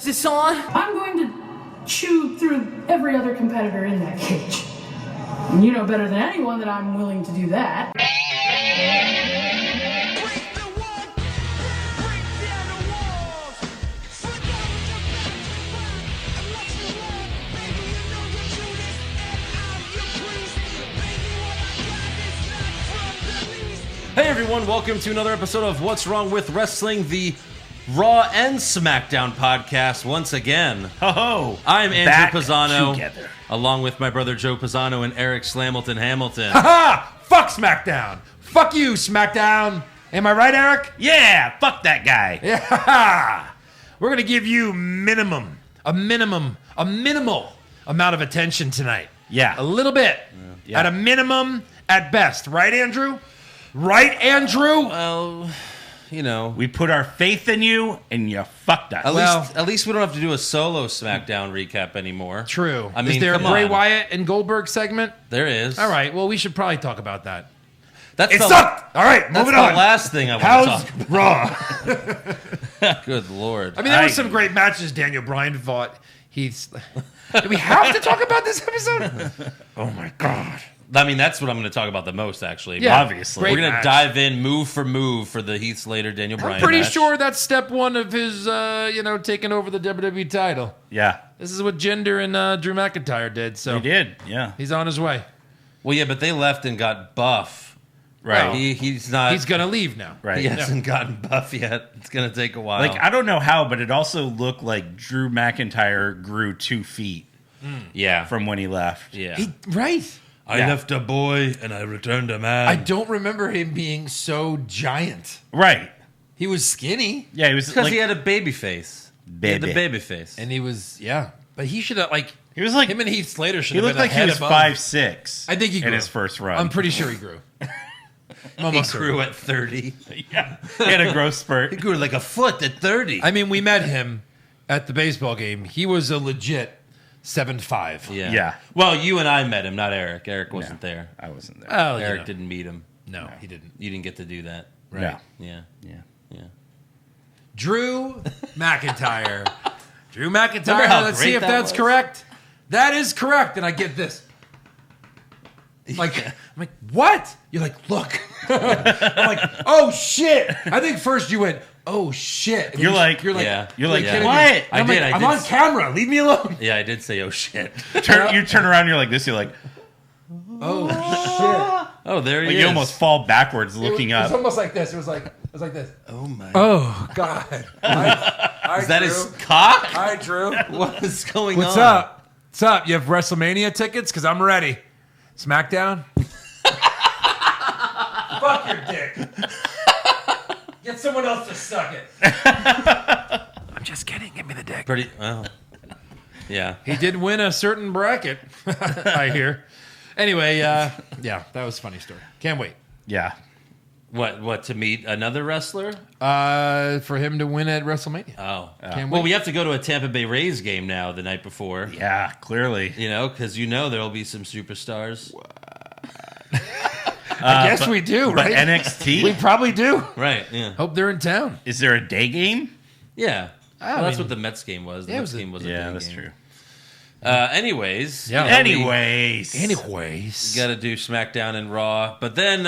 this on? I'm going to chew through every other competitor in that cage. And you know better than anyone that I'm willing to do that. Hey everyone, welcome to another episode of What's Wrong with Wrestling, the Raw and SmackDown podcast once again. Ho-ho! I'm Andrew Pisano, together. along with my brother Joe Pisano and Eric Slamilton Hamilton. Ha! Fuck SmackDown! Fuck you, SmackDown! Am I right, Eric? Yeah, fuck that guy. Yeah! We're gonna give you a minimal amount of attention tonight. Yeah. A little bit. Yeah. At a minimum, at best. Right, Andrew? Right, Andrew? Well, you know, We put our faith in you, and you fucked us. at least we don't have to do a solo SmackDown recap anymore. True. I mean, is there a come Bray on. Wyatt and Goldberg segment? There is. All right, well, we should probably talk about that. That's It the, sucked! All right, That's moving the on. last thing I want How's to talk Raw? about. Good Lord. I mean, there were some great matches Daniel Bryan fought. Do we have to talk about this episode? Oh my God. I mean, that's what I'm going to talk about the most, actually. Yeah, obviously. great We're going to match. dive in move for move for the Heath Slater, Daniel Bryan I'm pretty match. sure that's step one of his, taking over the WWE title. Yeah, This is what Jinder and Drew McIntyre did, so he did. Yeah, he's on his way. Well, yeah, but they left and got buff. right. He's not. He's going to leave now. right. He hasn't gotten buff yet. It's going to take a while. Like, I don't know how, but it also looked like Drew McIntyre grew 2 feet yeah. from when he left. Yeah. Right. I Yeah. left a boy and I returned a man. I don't remember him being so giant. Right. He was skinny, Yeah, he was Because like he had a baby face. He had the Baby. baby face. and he was, but he should have, he was like him and Heath Slater should he have looked been like he ahead was above. 5'6". I think he grew. in his first run. I'm pretty sure he grew. I'm He almost certain. grew at 30. Yeah, he had a growth He spurt. grew like a foot at 30. I mean, we met him at the baseball game. He was a legit 7'5". yeah. Yeah. Well, you and I met him, not Eric. Eric wasn't there. I wasn't there. Well, Eric didn't meet him. No, he didn't. You didn't get to do that. Right. No. Yeah. Yeah. Yeah. Drew McIntyre. Drew McIntyre. Remember how Let's great see if that that's was? correct. That is correct. And I get this. Like, I'm like, what? You're like, look. I'm like, oh shit. I think first you went, oh shit. And You're you- like- you're like, Yeah. You're like, Yeah. what? And I I'm did. like, I I'm did. on camera. Leave me alone. Yeah, I did say, oh shit. You turn around, you're like this. You're like, Oh shit. Oh, there he like is. you almost fall backwards looking It was up. almost like this. It was like this. Oh my. Oh God. Hi, Is that his cock? Hi, Drew. What is going What's on? up? What's up? You have WrestleMania tickets? Because I'm ready. SmackDown? Fuck your dick. Get someone else to suck it. I'm just kidding. Give me the dick. Pretty. Well. Yeah. He did win a certain bracket, I hear. Anyway, yeah, that was a funny story. Can't wait. Yeah. What to meet another wrestler? For him to win at WrestleMania. Oh. Can't Well, wait. we have to go to a Tampa Bay Rays game now the night before. Yeah. Clearly. You know, because there'll be some superstars. I guess we do, But right? NXT. We probably do. Right. Yeah. Hope they're in town. Is there a day game? Yeah. I Well, that's mean- what the Mets game was. The Yeah, it Mets was a- game was a Yeah, big that's game. true. Anyways. Yeah. Anyways. Anyways. Got to do SmackDown and Raw. But then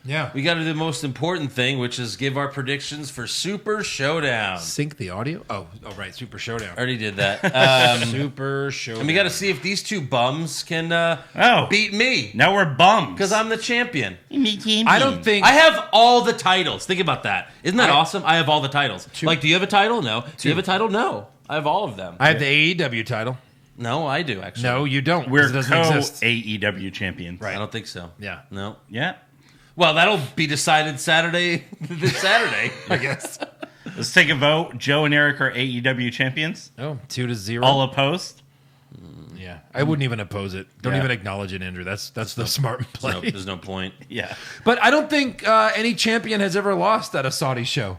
Yeah. we got to do the most important thing, which is give our predictions for Super Showdown. Sync the audio? Oh, right. Super Showdown. Already did that. Super Showdown. And we got to see if these two bums can beat me. Now we're bums. Because I'm the champion. I don't think. I have all the titles. Think about that. Isn't that I- awesome? I have all the titles. Like, do you have a title? No. Do you have a title? No. I have all of them. I have the AEW title. No, I do, actually. No, you don't. 'cause We're it doesn't exist. co-AEW champions. I don't think so. Yeah. No. Yeah. Well, that'll be decided Saturday, this Saturday. I guess. Let's take a vote. Joe and Eric are AEW champions. Oh, 2-0. All opposed. Yeah. I wouldn't even oppose it. Don't Yeah. even acknowledge it, Andrew. That's the smart play. No, there's no point. Yeah. But I don't think any champion has ever lost at a Saudi show.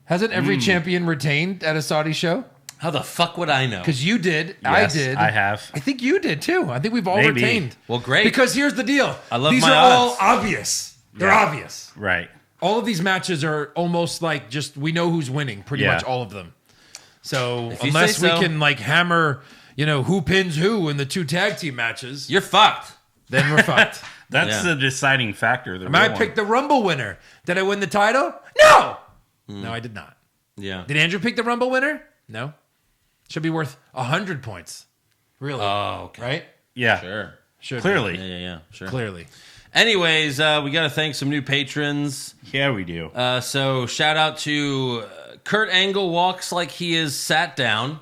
Hasn't every champion retained at a Saudi show? How the fuck would I know? Because you did. Yes, I did. I have. I think you did too. I think we've all Maybe. retained. Well, great. Because here's the deal. I love These my are all odds. obvious. They're Yeah. obvious. Right. All of these matches are almost like just we know who's winning. Pretty Yeah. much all of them. So If you unless say we so. can like hammer, who pins who in the 2 tag team matches, You're fucked. then we're fucked. That's Yeah. the deciding factor. The I real picked one. the Rumble winner. Did I win the title? No. No, I did not. Yeah. Did Andrew pick the Rumble winner? No. Should be worth 100 points. Really? Oh, okay. Right? Yeah, Sure. Should clearly. Yeah. Sure. be. Clearly. Anyways, we got to thank some new patrons. Yeah, we do. So shout out to Kurt Angle walks like he is sat down.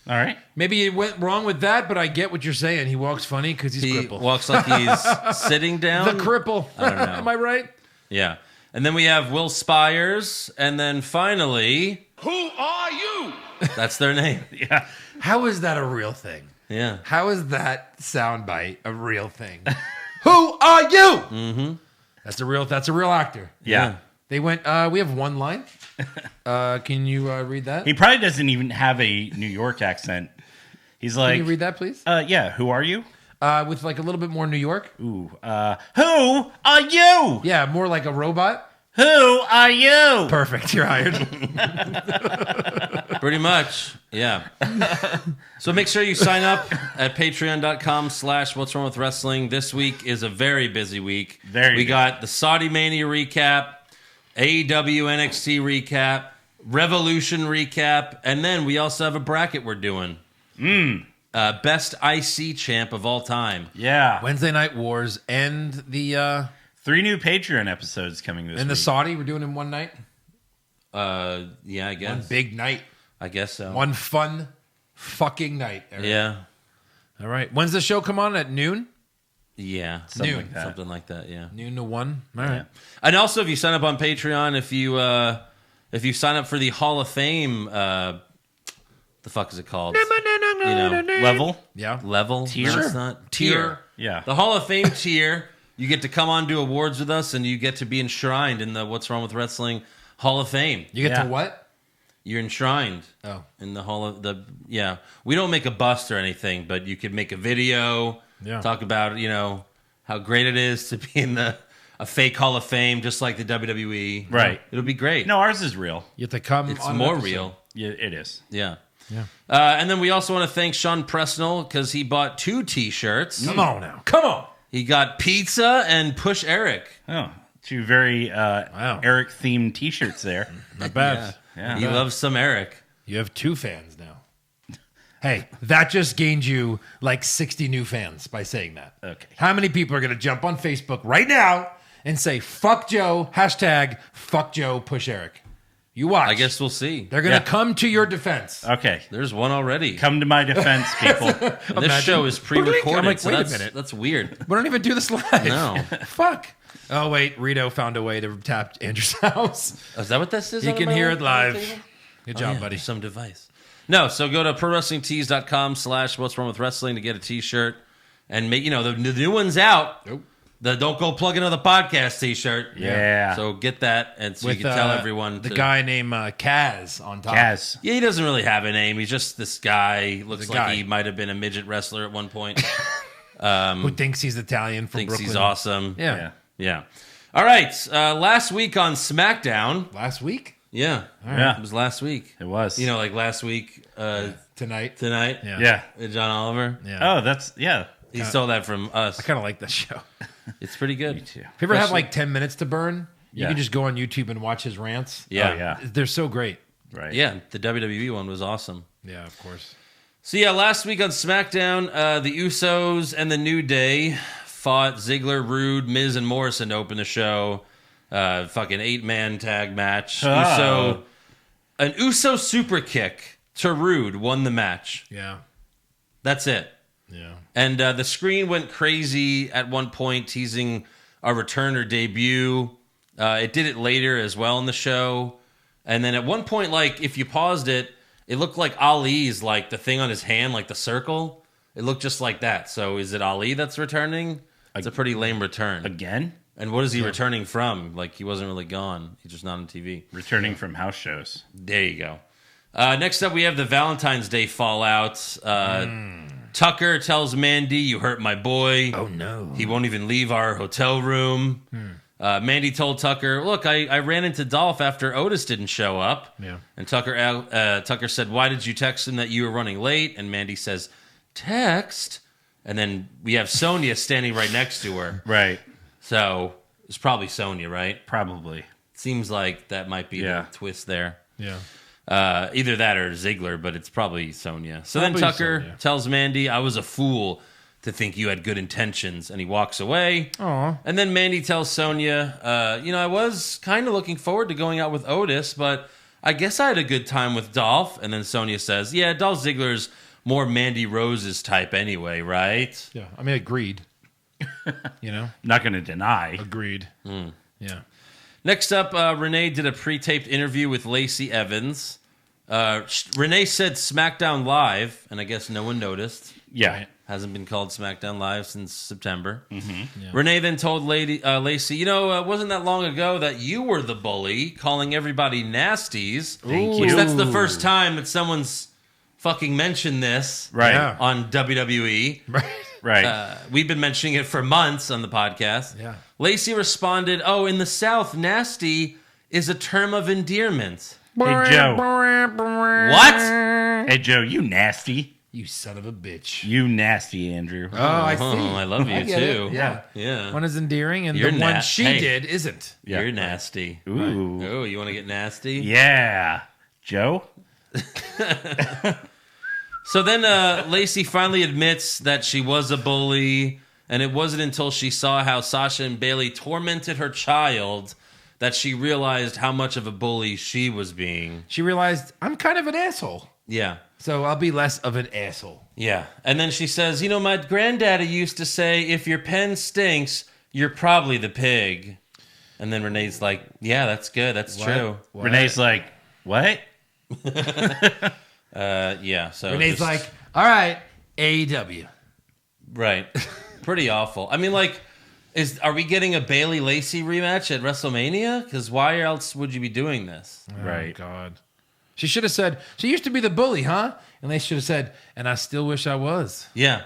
All right. Maybe it went wrong with that, but I get what you're saying. He walks funny because he's He crippled. walks like he's sitting down. The cripple. I don't know. Am I right? Yeah. And then we have Will Spires. And then finally, Who are you? that's their name. Yeah. How is that a real thing? Yeah. How is that soundbite a real thing? Who are you? Mm-hmm. That's a real actor. Yeah. They went. We have one line. Can you read that? He probably doesn't even have a New York accent. He's like, Can you read that, please? yeah, who are you? With like a little bit more New York. Ooh, who are you? Yeah, more like a robot. Who are you? Perfect. You're hired. Pretty much. Yeah. So make sure you sign up at patreon.com/what's wrong with wrestling. This week is a very busy week. Very We busy. got the Saudi Mania recap, AEW NXT recap, Revolution recap, and then we also have a bracket we're doing. Best IC champ of all time. Yeah. Wednesday Night Wars and the 3 new Patreon episodes coming this and the week. Saudi. We're doing in one night. Yeah, I One guess. big night. I guess so. One fun fucking night. Eric. Yeah. All right. When's the show come on? At noon? Yeah. Something Noon. like that. Something like that, yeah. Noon to 1? All right. And also, if you sign up on Patreon, if you sign up for the Hall of Fame, the fuck is it called? Level? Yeah. Level? Tier? No, it's Sure. not. Tier. Tier. Yeah. The Hall of Fame tier. You get to come on, do awards with us, and you get to be enshrined in the What's Wrong with Wrestling Hall of Fame. You get Yeah. to what? You're enshrined Oh. in the Hall of the. Yeah, we don't make a bust or anything, but you could make a video. Yeah. Talk about how great it is to be in a fake Hall of Fame, just like the WWE. Right. It'll be great. No, ours is real. You have to come. it's on an more episode. real. Yeah, it is. Yeah. Yeah. And then we also want to thank Sean Presnell because he bought 2 T-shirts. Come on now. Come on. He got pizza and Push Eric. Oh, 2 very Eric themed T-shirts there. Not bad. Yeah. He loves some Eric. You have 2 fans now. Hey, that just gained you like 60 new fans by saying that. Okay. How many people are going to jump on Facebook right now and say, fuck Joe, hashtag fuck Joe, push Eric? You watch. I guess we'll see. They're going to Yeah. come to your defense. Okay. There's one already. Come to my defense, people. And this Imagine. show is pre-recorded. I'm like, so wait a that's, minute. That's weird. We don't even do this live. No. Fuck. Oh, wait. Rito found a way to tap Andrew's house. Is that what this is? You on can my hear little it live. table? Good Oh, job, yeah, buddy. Some device. No, so go to prowrestlingtees.com/what's wrong with wrestling to get a T-shirt and make the new one's out. Nope. The Don't Go Plug Another Podcast T-shirt. Yeah. So get that, and so With you can tell everyone. the to, guy named Kaz on top. Kaz. Yeah, he doesn't really have a name. He's just this guy. Looks a like guy. he might have been a midget wrestler at one point. Who thinks he's Italian from Thinks Brooklyn. he's awesome. Yeah. Yeah. All right. Last week on SmackDown. Last week? Yeah. Yeah. It was last week. It was. Like last week Tonight. tonight. Yeah. Yeah. With John Oliver. Yeah. Oh, that's, yeah. He stole that from us. I kind of like this show. It's pretty good. too. If you ever have like 10 minutes to burn, you Yeah. can just go on YouTube and watch his rants. Yeah. Oh, yeah. They're so great. Right. Yeah. The WWE one was awesome. Yeah, of course. So yeah, last week on SmackDown, the Usos and the New Day fought Ziggler, Rude, Miz, and Morrison to open the show. Fucking 8-man tag match. Oh. An Uso super kick to Rude won the match. Yeah. That's it. Yeah. And the screen went crazy at one point, teasing a return or debut. It did it later as well in the show. And then at one point, like, if you paused it, it looked like Ali's, like, the thing on his hand, like the circle. It looked just like that. So is it Ali that's returning? It's a pretty lame return. Again? And what is he returning from? Like, he wasn't really gone. He's just not on TV. Returning from house shows. There you go. Next up, we have the Valentine's Day fallout. Tucker tells Mandy, "You hurt my boy." Oh, no. He won't even leave our hotel room. Mandy told Tucker, look, I ran into Dolph after Otis didn't show up. Yeah. And Tucker said, why did you text him that you were running late? And Mandy says, text? And then we have Sonya standing right next to her. Right. So it's probably Sonya, right? Probably. Seems like that might be Yeah. the twist there. Yeah. Either that or Ziggler, but it's probably Sonya. So then Probably Tucker Sonya. tells Mandy, I was a fool to think you had good intentions, and he walks away. Aw. And then Mandy tells Sonya, I was kind of looking forward to going out with Otis, but I guess I had a good time with Dolph. And then Sonya says, yeah, Dolph Ziggler's more Mandy Rose's type anyway, right? Yeah. I mean, agreed. You know? Not going to deny. Agreed. Yeah. Next up, Renee did a pre-taped interview with Lacey Evans. Renee said SmackDown Live, and I guess no one noticed. Yeah. Right. Hasn't been called SmackDown Live since September. Mm-hmm. Yeah. Renee then told Lacey, it wasn't that long ago that you were the bully, calling everybody nasties. Thank Which you. that's the first time that someone's fucking mentioned this Right. Yeah. on WWE. Right. Right. We've been mentioning it for months on the podcast. Yeah. Lacey responded, in the South, nasty is a term of endearment. Hey, Joe. What? Hey, Joe, you nasty. You son of a bitch. You nasty, Andrew. Oh, I see. I love you get too. it. Yeah. Yeah. One is endearing, and You're the one na- she hey. did isn't. Yeah. You're nasty. Ooh. Oh, you want to get nasty? Yeah. Joe? So then Lacey finally admits that she was a bully, and it wasn't until she saw how Sasha and Bailey tormented her child that she realized how much of a bully she was being. She realized I'm kind of an asshole, Yeah. so I'll be less of an asshole. Yeah. And then she says, my granddaddy used to say, if your pen stinks, you're probably the pig. And then Renee's like, yeah, that's good. That's true. What? Renee's like, what? Yeah. So Renee's just- like, all right, AEW. right. Pretty awful. I mean, like, are we getting a Bailey Lacey rematch at WrestleMania? Because why else would you be doing this? Right. Oh, God. She should have said, she used to be the bully, huh? And they should have said, and I still wish I was, Yeah.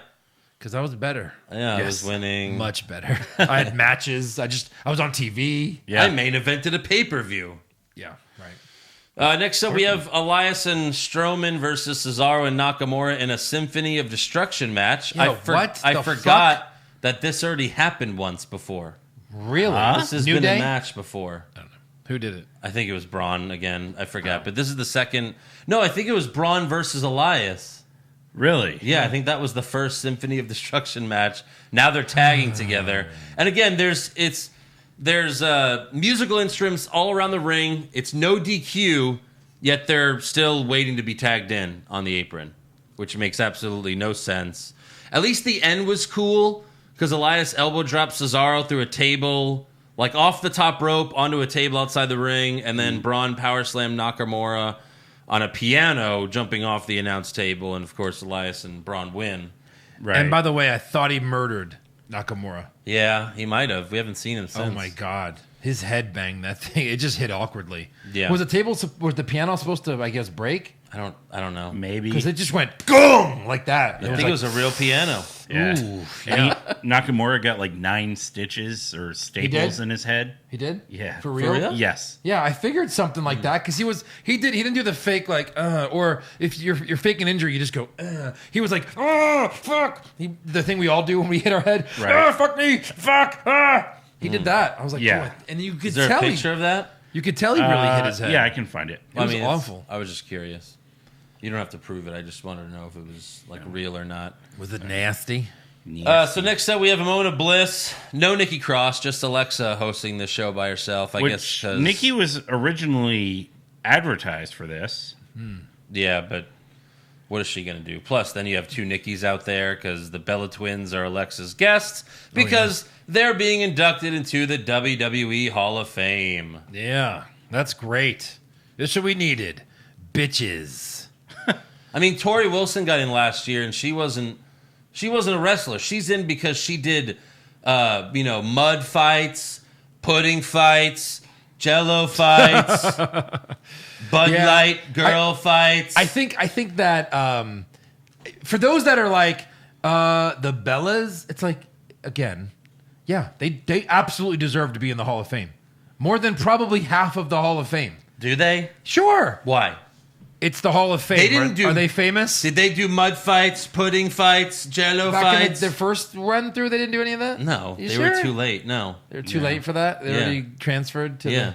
because I was better. Yeah, I Yes. was winning. Much better. I had matches. I was on TV. Yeah. I main evented a pay-per-view. Yeah, right. Next up, we have Elias and Strowman versus Cesaro and Nakamura in a Symphony of Destruction match. Yo, what I the forgot that this already happened once before. Really? This has New been Day? a match before. I don't know. Who did it? I think it was Braun again. I forgot. But this is the second. No, I think it was Braun versus Elias. Really? Yeah, I think that was the first Symphony of Destruction match. Now they're tagging together. And again, there's musical instruments all around the ring. It's no DQ, yet they're still waiting to be tagged in on the apron, which makes absolutely no sense. At least the end was cool because Elias elbow dropped Cesaro through a table, like off the top rope onto a table outside the ring, and then Braun power slammed Nakamura on a piano, jumping off the announce table, and of course Elias and Braun win. Right. And by the way, I thought he murdered Nakamura. Yeah, he might have. We haven't seen him since. Oh my God. His head banged that thing. It just hit awkwardly. Yeah. Was the piano supposed to, I guess, break? I don't know. Maybe. Because it just went gong like that. I think it was a real piano. Yeah. Ooh, And Nakamura got like 9 stitches or staples did? in his head. He did? Yeah. For real? real? Yes. Yeah, I figured something like that because he didn't do the fake like or if you're faking injury you just go he was like fuck the thing we all do when we hit our head Right. fuck me fuck he did that. I was like Yeah. "What?" And you could Is there tell a picture of that? you could tell he really hit his head. Yeah, I can find it. It was it's- awful. I was just curious. You don't have to prove it. I just wanted to know if it was like real or not. Was it nasty? So next up, we have Mona Bliss. No Nikki Cross, just Alexa hosting the show by herself. I guess Which 'cause- Nikki was originally advertised for this. Yeah, but what is she going to do? Plus, then you have 2 Nikkis out there because the Bella Twins are Alexa's guests because they're being inducted into the WWE Hall of Fame. Yeah, that's great. This is what we needed. Bitches. I mean, Tori Wilson got in last year, and she wasn't a wrestler. She's in because she did, mud fights, pudding fights, Jello fights, Bud Yeah. Light girl fights. I think that for those that are like the Bellas, it's like again, Yeah, they absolutely deserve to be in the Hall of Fame. More than probably half of the Hall of Fame. Do they? Sure. Why? It's the Hall of Fame. They didn't do. Are they famous? Did they do mud fights, pudding fights, Jello Back in fights? their first run through, they didn't do any of that? No, You they sure? were too late. No, They were too late for that? They Yeah. already transferred to Yeah. the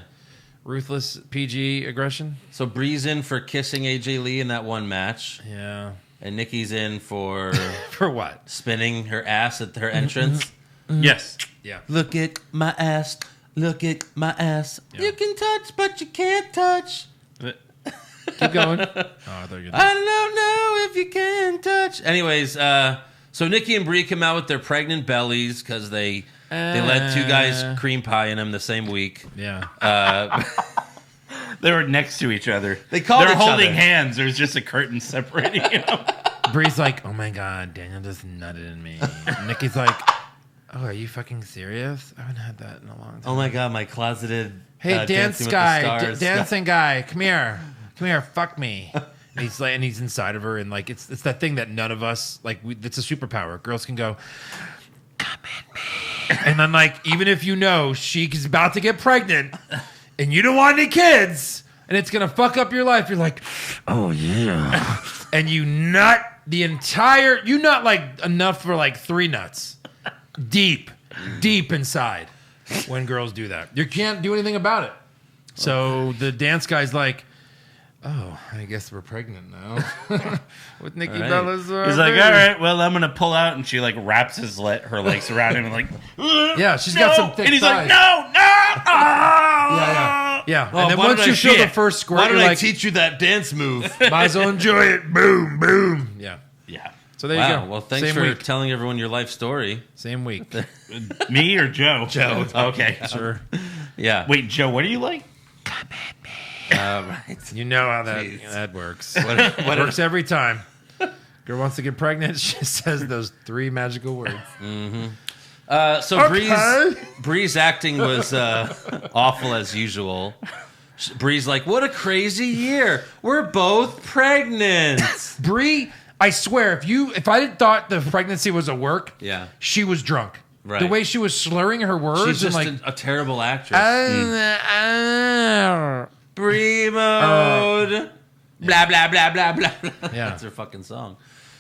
ruthless PG aggression? So Bree's in for kissing AJ Lee in that one match, Yeah. and Nikki's in for For what? spinning her ass at her entrance. Yes. Yeah. Look at my ass. Look at my ass. Yeah. You can touch, but you can't touch. Keep going. Oh, I thought you were I don't know if you can touch. Anyways, so Nikki and Brie come out with their pregnant bellies because they let two guys cream pie in them the same week. Yeah. They were next to each other. They called They're each holding other. hands. There's just a curtain separating them. Bree's like, oh my God, Daniel just nutted in me. Nikki's like, oh, are you fucking serious? I haven't had that in a long time. Oh my god, my closeted Hey, dance Dancing with the guy, Stars. dancing guy, come here, fuck me. And he's like, and he's inside of her, and like it's that thing that none of us like. It's a superpower. Girls can go, come at me, and then like even if you know she's about to get pregnant, and you don't want any kids, and it's gonna fuck up your life, you're like, oh yeah, and you nut the entire. You nut like enough for like 3 nuts, deep inside. When girls do that, you can't do anything about it. So the dance guy's like, "Oh, I guess we're pregnant now." With Nikki Right. Bella's. He's like, all right, well, I'm gonna pull out, and she like wraps her legs around him, and like, Yeah, she's got some thick and he's thighs. like, no. Yeah. Oh, And then why once did you I- show the shit. first squirt, Why you're did I like, teach you that dance move? might as well enjoy it. Boom, boom. Yeah. Yeah. So there you Wow. go. Well, thanks Same for week. telling everyone your life story. Same week. Me or Joe? Joe. Okay. Sure. Yeah. Wait, Joe, what do you like? Right. You know how Jeez. that works. What Works every time. Girl wants to get pregnant. She says those 3 magical words. So Okay. Bree's acting was awful as usual. Bree's like, what a crazy year. We're both pregnant. Brie, I swear, if I didn't thought the pregnancy was a work, Yeah. she was drunk. Right. The way she was slurring her words She's just and like a terrible actress. Brie mode. Blah, blah, blah, blah, blah, blah. Yeah. That's her fucking song.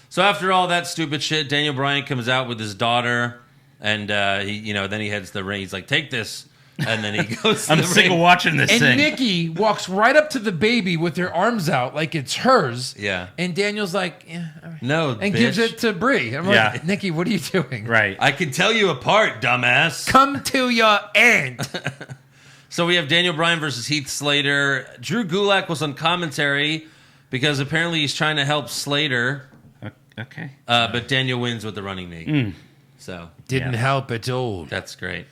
So after all that stupid shit, Daniel Bryan comes out with his daughter, and then he heads to the ring. He's like, take this. And then he goes to I'm the sick ring. of watching this and thing. Nikki walks right up to the baby with her arms out like it's hers. Yeah. And Daniel's like, yeah, all right. No, and bitch. gives it to Brie. I'm Yeah. like, Nikki, what are you doing? Right. I can tell you apart, dumbass. Come to your aunt. So we have Daniel Bryan versus Heath Slater. Drew Gulak was on commentary because apparently he's trying to help Slater, Okay. but Daniel wins with the running knee. So Didn't Yeah. help at all. that's great.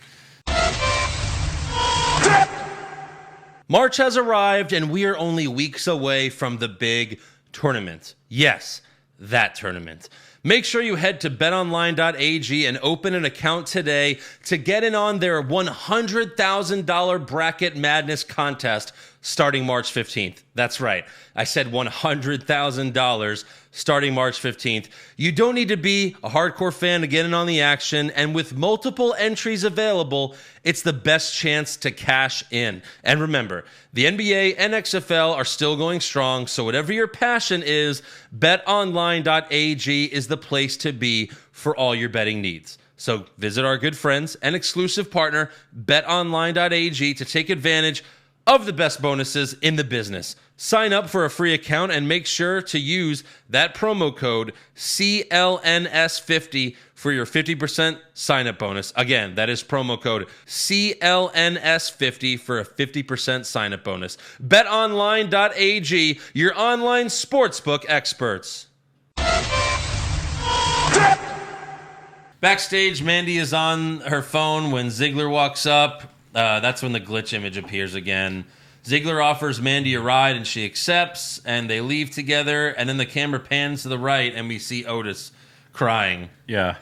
March has arrived, and we are only weeks away from the big tournament. Yes, that tournament. Make sure you head to betonline.ag and open an account today to get in on their $100,000 Bracket Madness contest starting March 15th. That's right. I said $100,000 starting March 15th. You don't need to be a hardcore fan to get in on the action, and with multiple entries available, it's the best chance to cash in. And remember, the NBA and XFL are still going strong, so whatever your passion is, betonline.ag is the place to be for all your betting needs. So visit our good friends and exclusive partner, betonline.ag, to take advantage of the best bonuses in the business. Sign up for a free account and make sure to use that promo code CLNS50 for your 50% sign up bonus. Again, that is promo code CLNS50 for a 50% sign up bonus. BetOnline.ag, your online sportsbook experts. Backstage, Mandy is on her phone when Ziggler walks up. That's when the glitch image appears again. Ziggler offers Mandy a ride, and she accepts, and they leave together. And then the camera pans to the right, and we see Otis crying. Yeah.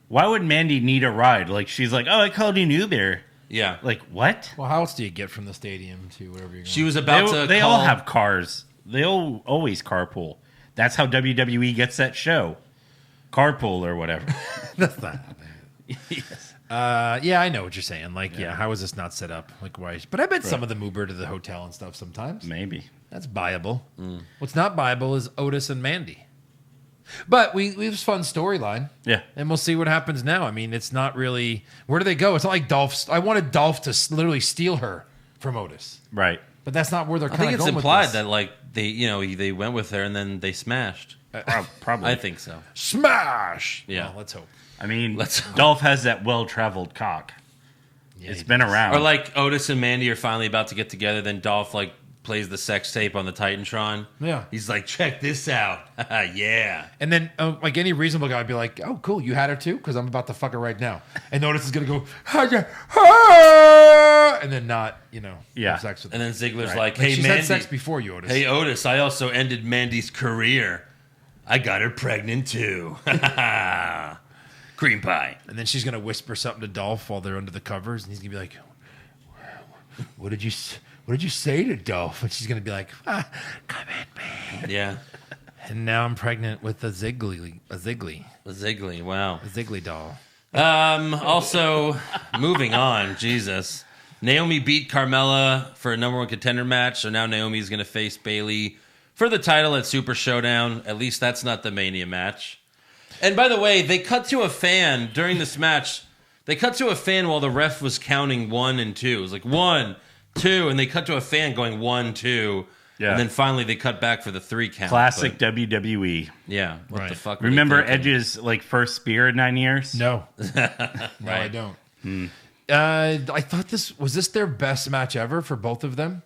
Why would Mandy need a ride? Like, she's like, oh, I called you an Uber. Yeah. Like, what? Well, how else do you get from the stadium to wherever you're going? She was about to They call... all have cars. They all always carpool. That's how WWE gets that show. Carpool or whatever. That's not. Yeah, I know what you're saying. Like, yeah, how is this not set up? Like, why? But I bet some of them Uber to the hotel and stuff sometimes. Maybe. That's buyable. What's not buyable is Otis and Mandy. But we have a fun storyline. Yeah. And we'll see what happens now. I mean, it's not really. Where do they go? It's not like Dolph. I wanted Dolph to literally steal her from Otis. Right. But that's not where they're I kind think of it's going implied with this. that like they went with her and then they smashed. Probably. I think so. Smash! Yeah. Well, let's hope. I mean, Let's- Dolph has that well-traveled cock. Yeah, It's he been does. around. Or like Otis and Mandy are finally about to get together, then Dolph like plays the sex tape on the Titantron. Yeah. He's like, check this out. Yeah. And then, like any reasonable guy would be like, "Oh, cool, you had her too," because I'm about to fuck her right now. And Otis is gonna go, and then not, Yeah. have sex with her. And then Ziggler's Right. like, Like, hey, she's Mandy. had sex before you, Otis. Hey, Otis, I also ended Mandy's career. I got her pregnant too. Cream pie. And then she's gonna whisper something to Dolph while they're under the covers, and he's gonna be like, "What did you say to Dolph?" And she's gonna be like, "Come in, man." Yeah. And now I'm pregnant with a Ziggly Wow. doll. Also, moving on, Jesus. Naomi beat Carmella for a number one contender match, so now Naomi's going to face Bayley for the title at Super Showdown. At least that's not the Mania match. And by the way, they cut to a fan during this match. They cut to a fan while the ref was counting 1 and 2. It was like 1, 2, and they cut to a fan going 1, 2. Yeah. And then finally they cut back for the 3 count. Classic But, WWE. yeah. What Right. the fuck? were they Remember thinking? Edge's like first spear in 9 years? No, no, I don't. I thought was this their best match ever for both of them?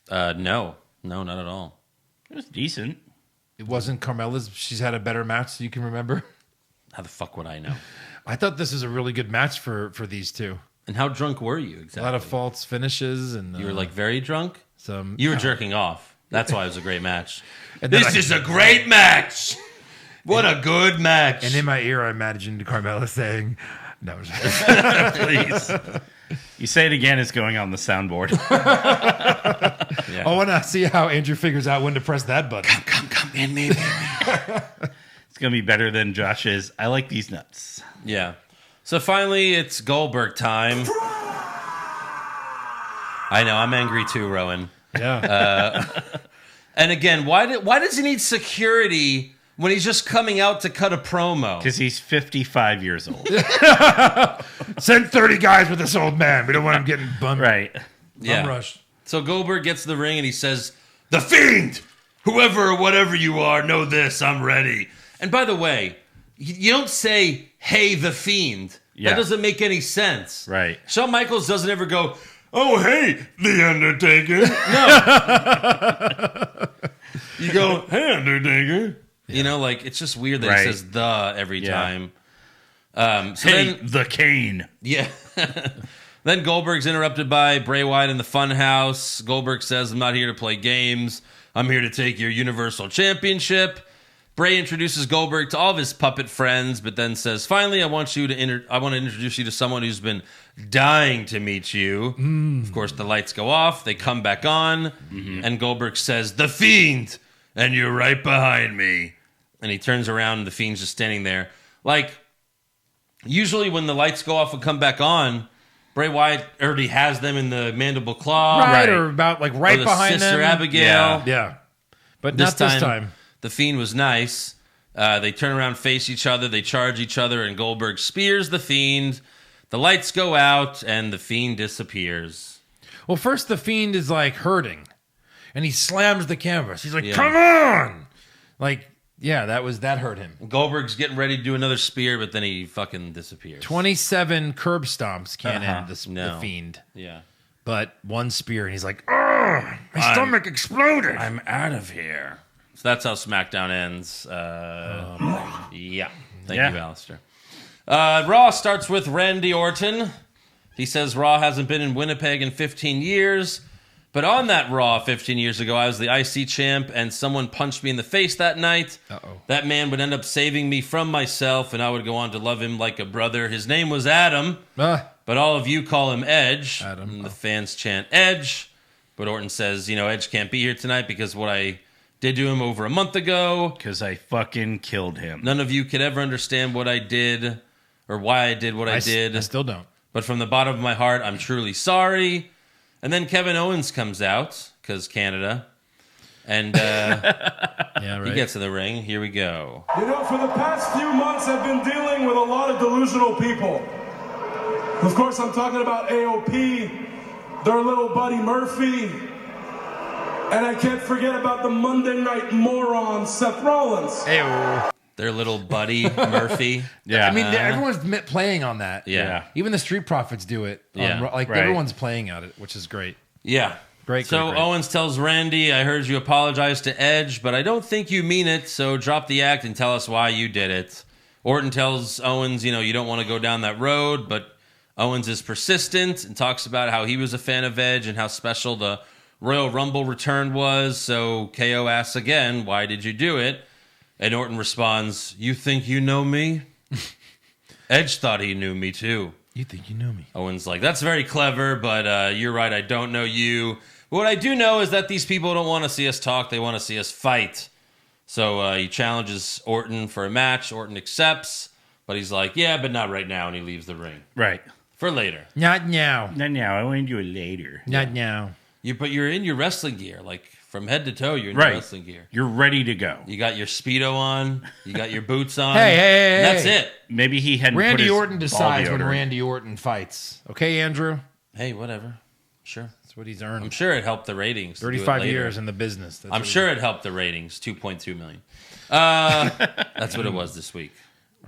No, not at all. It was decent. It wasn't Carmella's. She's had a better match, so you can remember. How the fuck would I know? I thought this was a really good match for these two. And how drunk were you A exactly? lot of false finishes and You were like very drunk? some. You were jerking off. That's why it was a great match. And then This is a great match. What a good match. And in my ear, I imagined Carmella saying, "No." Please. You say it again, it's going on the soundboard. Yeah. I want to see how Andrew figures out when to press that button. Come in, maybe. It's going to be better than Josh's. I like these nuts. Yeah. So finally, it's Goldberg time. I know, I'm angry too, Rowan. Yeah. And again, why does he need security when he's just coming out to cut a promo? Because he's 55 years old. Send 30 guys with this old man. We don't want him getting bum Right. rushed. So Goldberg gets to the ring and he says, "The Fiend! Whoever or whatever you are, know this, I'm ready." And by the way, you don't say, "Hey, the Fiend." Yeah. That doesn't make any sense. Right. Shawn Michaels doesn't ever go, "Oh, hey, The Undertaker." No. You go, "Hey, Undertaker." You know, like, it's just weird that Right. he says "the" every Yeah. time. So Hey, then, the cane. yeah. Then Goldberg's interrupted by Bray Wyatt in the Funhouse. Goldberg says, "I'm not here to play games. I'm here to take your Universal Championship." Bray introduces Goldberg to all of his puppet friends, but then says, "Finally, I want to introduce you to someone who's been dying to meet you." Of course, the lights go off. They come back on, and Goldberg says, "The Fiend, and you're right behind me." And he turns around, and the Fiend's just standing there. Like, usually when the lights go off and come back on, Bray Wyatt already has them in the mandible claw. Right, Right. or about like Or right the behind Sister them. Abigail. Yeah. Yeah. But This not this time. The Fiend was nice. They turn around, face each other, they charge each other, and Goldberg spears the Fiend. The lights go out, and the Fiend disappears. Well, first the Fiend is like hurting, and he slams the canvas. He's like, Yeah. "Come on!" Like, yeah, that hurt him. Goldberg's getting ready to do another spear, but then he fucking disappears. 27 curb stomps can't end the No. Fiend, Yeah. but one spear, and he's like, "Oh, my stomach exploded." I'm out of here. So that's how SmackDown ends. Yeah. Thank Yeah. you, Alistair. Raw starts with Randy Orton. He says Raw hasn't been in Winnipeg in 15 years. But on that Raw 15 years ago, I was the IC champ, and someone punched me in the face that night. Uh-oh. That man would end up saving me from myself, and I would go on to love him like a brother. His name was Adam, but all of you call him Edge. Adam, And the fans chant Edge. But Orton says, Edge can't be here tonight because what I did to him over a month ago. Because I fucking killed him. None of you could ever understand what I did or why I did what I did. I still don't. But from the bottom of my heart, I'm truly sorry. And then Kevin Owens comes out, because Canada. And Yeah, right. he gets in the ring. Here we go. You know, for the past few months, I've been dealing with a lot of delusional people. Of course, I'm talking about AOP, their little buddy Murphy, and I can't forget about the Monday Night moron Seth Rollins. Their little buddy, Murphy. Yeah. I mean, everyone's playing on that. Yeah. Even the Street Profits do it. Yeah. Like Right. everyone's playing at it, which is great. Yeah. Great. So great, great. Owens tells Randy, I heard you apologize to Edge, but I don't think you mean it, so drop the act and tell us why you did it. Orton tells Owens, you don't want to go down that road, but Owens is persistent and talks about how he was a fan of Edge and how special the Royal Rumble return was. So KO asks again, why did you do it? And Orton responds, you think you know me? Edge thought he knew me too. You think you know me? Owens like, that's very clever, but you're right, I don't know you. But what I do know is that these people don't want to see us talk, they want to see us fight. So he challenges Orton for a match. Orton accepts, but he's like, yeah, but not right now, and he leaves the ring. Right. For later. Not now. Not now. I want to do it later. Not now. But you're in your wrestling gear, like from head to toe, you're in Right. your wrestling gear. You're ready to go. You got your Speedo on, you got your boots on. Hey, and that's hey. it. Maybe he hadn't put Randy his Orton ball decides when deodorant. Randy Orton fights. Okay, Andrew? Hey, whatever. Sure. That's what he's earned. I'm sure it helped the ratings. to do it 35 later. years in the business. That's I'm what sure it helped the ratings. 2.2 million. That's what it was this week.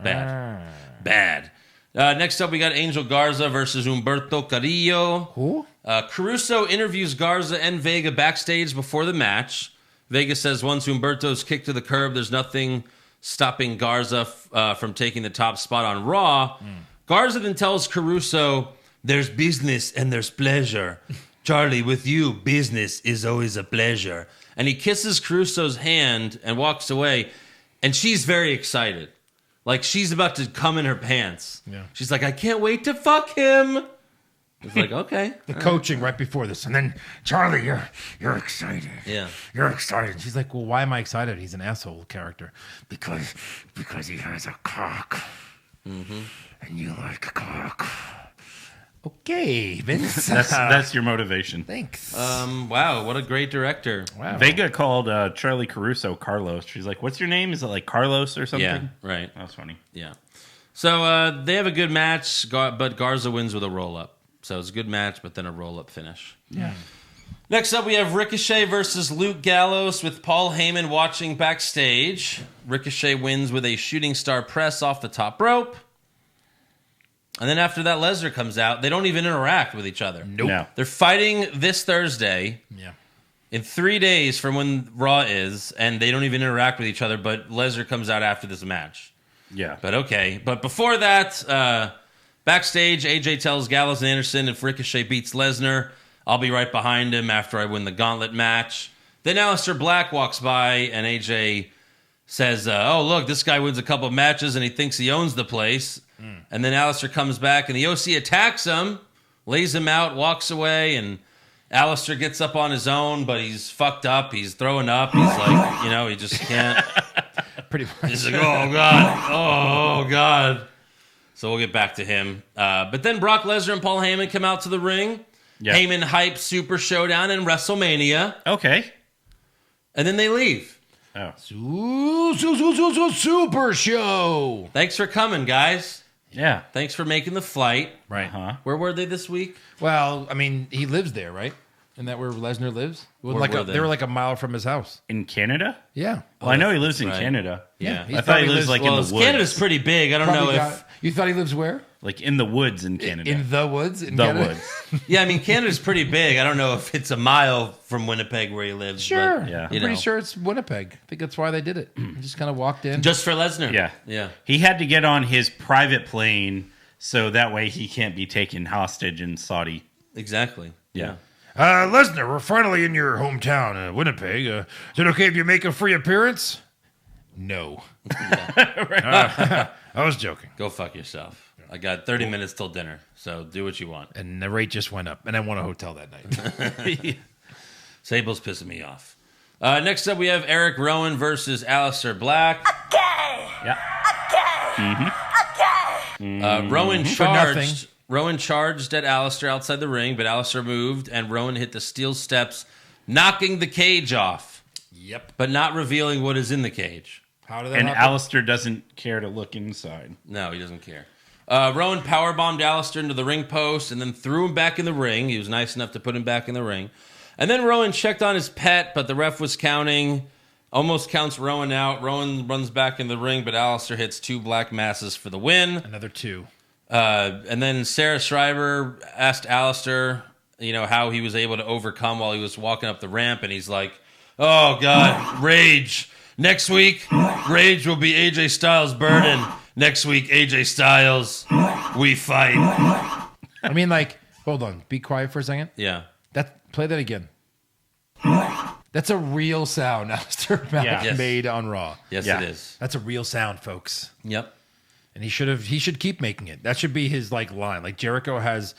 Bad. Bad. Next up, we got Angel Garza versus Humberto Carrillo. Who? Caruso interviews Garza and Vega backstage before the match. Vega says once Humberto's kicked to the curb, there's nothing stopping Garza from taking the top spot on Raw. Garza then tells Caruso, there's business and there's pleasure. Charlie, with you, business is always a pleasure. And he kisses Caruso's hand and walks away. And she's very excited. Like, she's about to come in her pants. Yeah. She's like, I can't wait to fuck him. It's like, okay. The coaching right before this. And then, Charlie, you're excited. Yeah. You're excited. She's like, well, why am I excited? He's an asshole character. Because he has a cock. Mm-hmm. And you like cock. Okay, Vince. That's your motivation. Thanks. Wow, what a great director. wow. Vega called Charlie Caruso Carlos. She's like, what's your name? Is it like Carlos or something? Yeah, right. That was funny. Yeah. So they have a good match, but Garza wins with a roll-up. So it's a good match, but then a roll-up finish. Yeah. Next up, we have Ricochet versus Luke Gallows with Paul Heyman watching backstage. Ricochet wins with a shooting star press off the top rope. And then after that, Lesnar comes out. They don't even interact with each other. Nope. No. They're fighting this Thursday Yeah. in 3 days from when Raw is, and they don't even interact with each other, but Lesnar comes out after this match. Yeah. But okay. But before that, backstage, AJ tells Gallows and Anderson if Ricochet beats Lesnar, I'll be right behind him after I win the gauntlet match. Then Aleister Black walks by, and AJ says, oh, look, this guy wins a couple of matches, and he thinks he owns the place. And then Aleister comes back, and the OC attacks him, lays him out, walks away, and Aleister gets up on his own, but he's fucked up. He's throwing up. He's like, he just can't. Pretty much. He's like, oh, God. Oh, God. So we'll get back to him. But then Brock Lesnar and Paul Heyman come out to the ring. Yeah. Heyman hypes Super Showdown and WrestleMania. Okay. And then they leave. Oh. Super show. Thanks for coming, guys. Yeah. Thanks for making the flight. Right. Huh? Where were they this week? Well, I mean, he lives there, right? Isn't that where Lesnar lives? Where were they? They were like a mile from his house. In Canada? Yeah. Well, I know he lives in right. Canada. Yeah. I thought he lives like Well, in the woods. Canada's pretty big. I don't know if... You thought he lives where? Like in the woods in Canada. In the woods? In the Canada? woods. Yeah, I mean, Canada's pretty big. I don't know if it's a mile from Winnipeg where he lives. Sure. But, Yeah. I'm you pretty know. sure it's Winnipeg. I think that's why they did it. He just kind of walked in. Just for Lesnar. Yeah. Yeah. He had to get on his private plane so that way he can't be taken hostage in Saudi. Exactly. Yeah. Lesnar, we're finally in your hometown, Winnipeg. Is it okay if you make a free appearance? No. I was joking. Go fuck yourself. I got 30 minutes till dinner, so do what you want. And the rate just went up, and I won a hotel that night. Sable's pissing me off. Next up, we have Eric Rowan versus Aleister Black. Yeah. Rowan For nothing. charged. Rowan charged at Alistair outside the ring, but Alistair moved, and Rowan hit the steel steps, knocking the cage off, Yep. but not revealing what is in the cage. How did that And happen? Alistair doesn't care to look inside. No, he doesn't care. Rowan powerbombed Alistair into the ring post and then threw him back in the ring. He was nice enough to put him back in the ring. And then Rowan checked on his pet, but the ref was counting. Almost counts Rowan out. Rowan runs back in the ring, but Alistair hits 2 black masses for the win. Another 2. And then Sarah Shriver asked Alistair, how he was able to overcome while he was walking up the ramp. And he's like, oh, God, Rage. Next week, Rage will be AJ Styles' burden. Next week, AJ Styles, we fight. I mean, like, hold on. Be quiet for a second. Yeah. Play that again. That's a real sound Alistair Black Yes. made on Raw. Yes, Yeah. it is. That's a real sound, folks. Yep. And he should keep making it. That should be his like line. Like Jericho has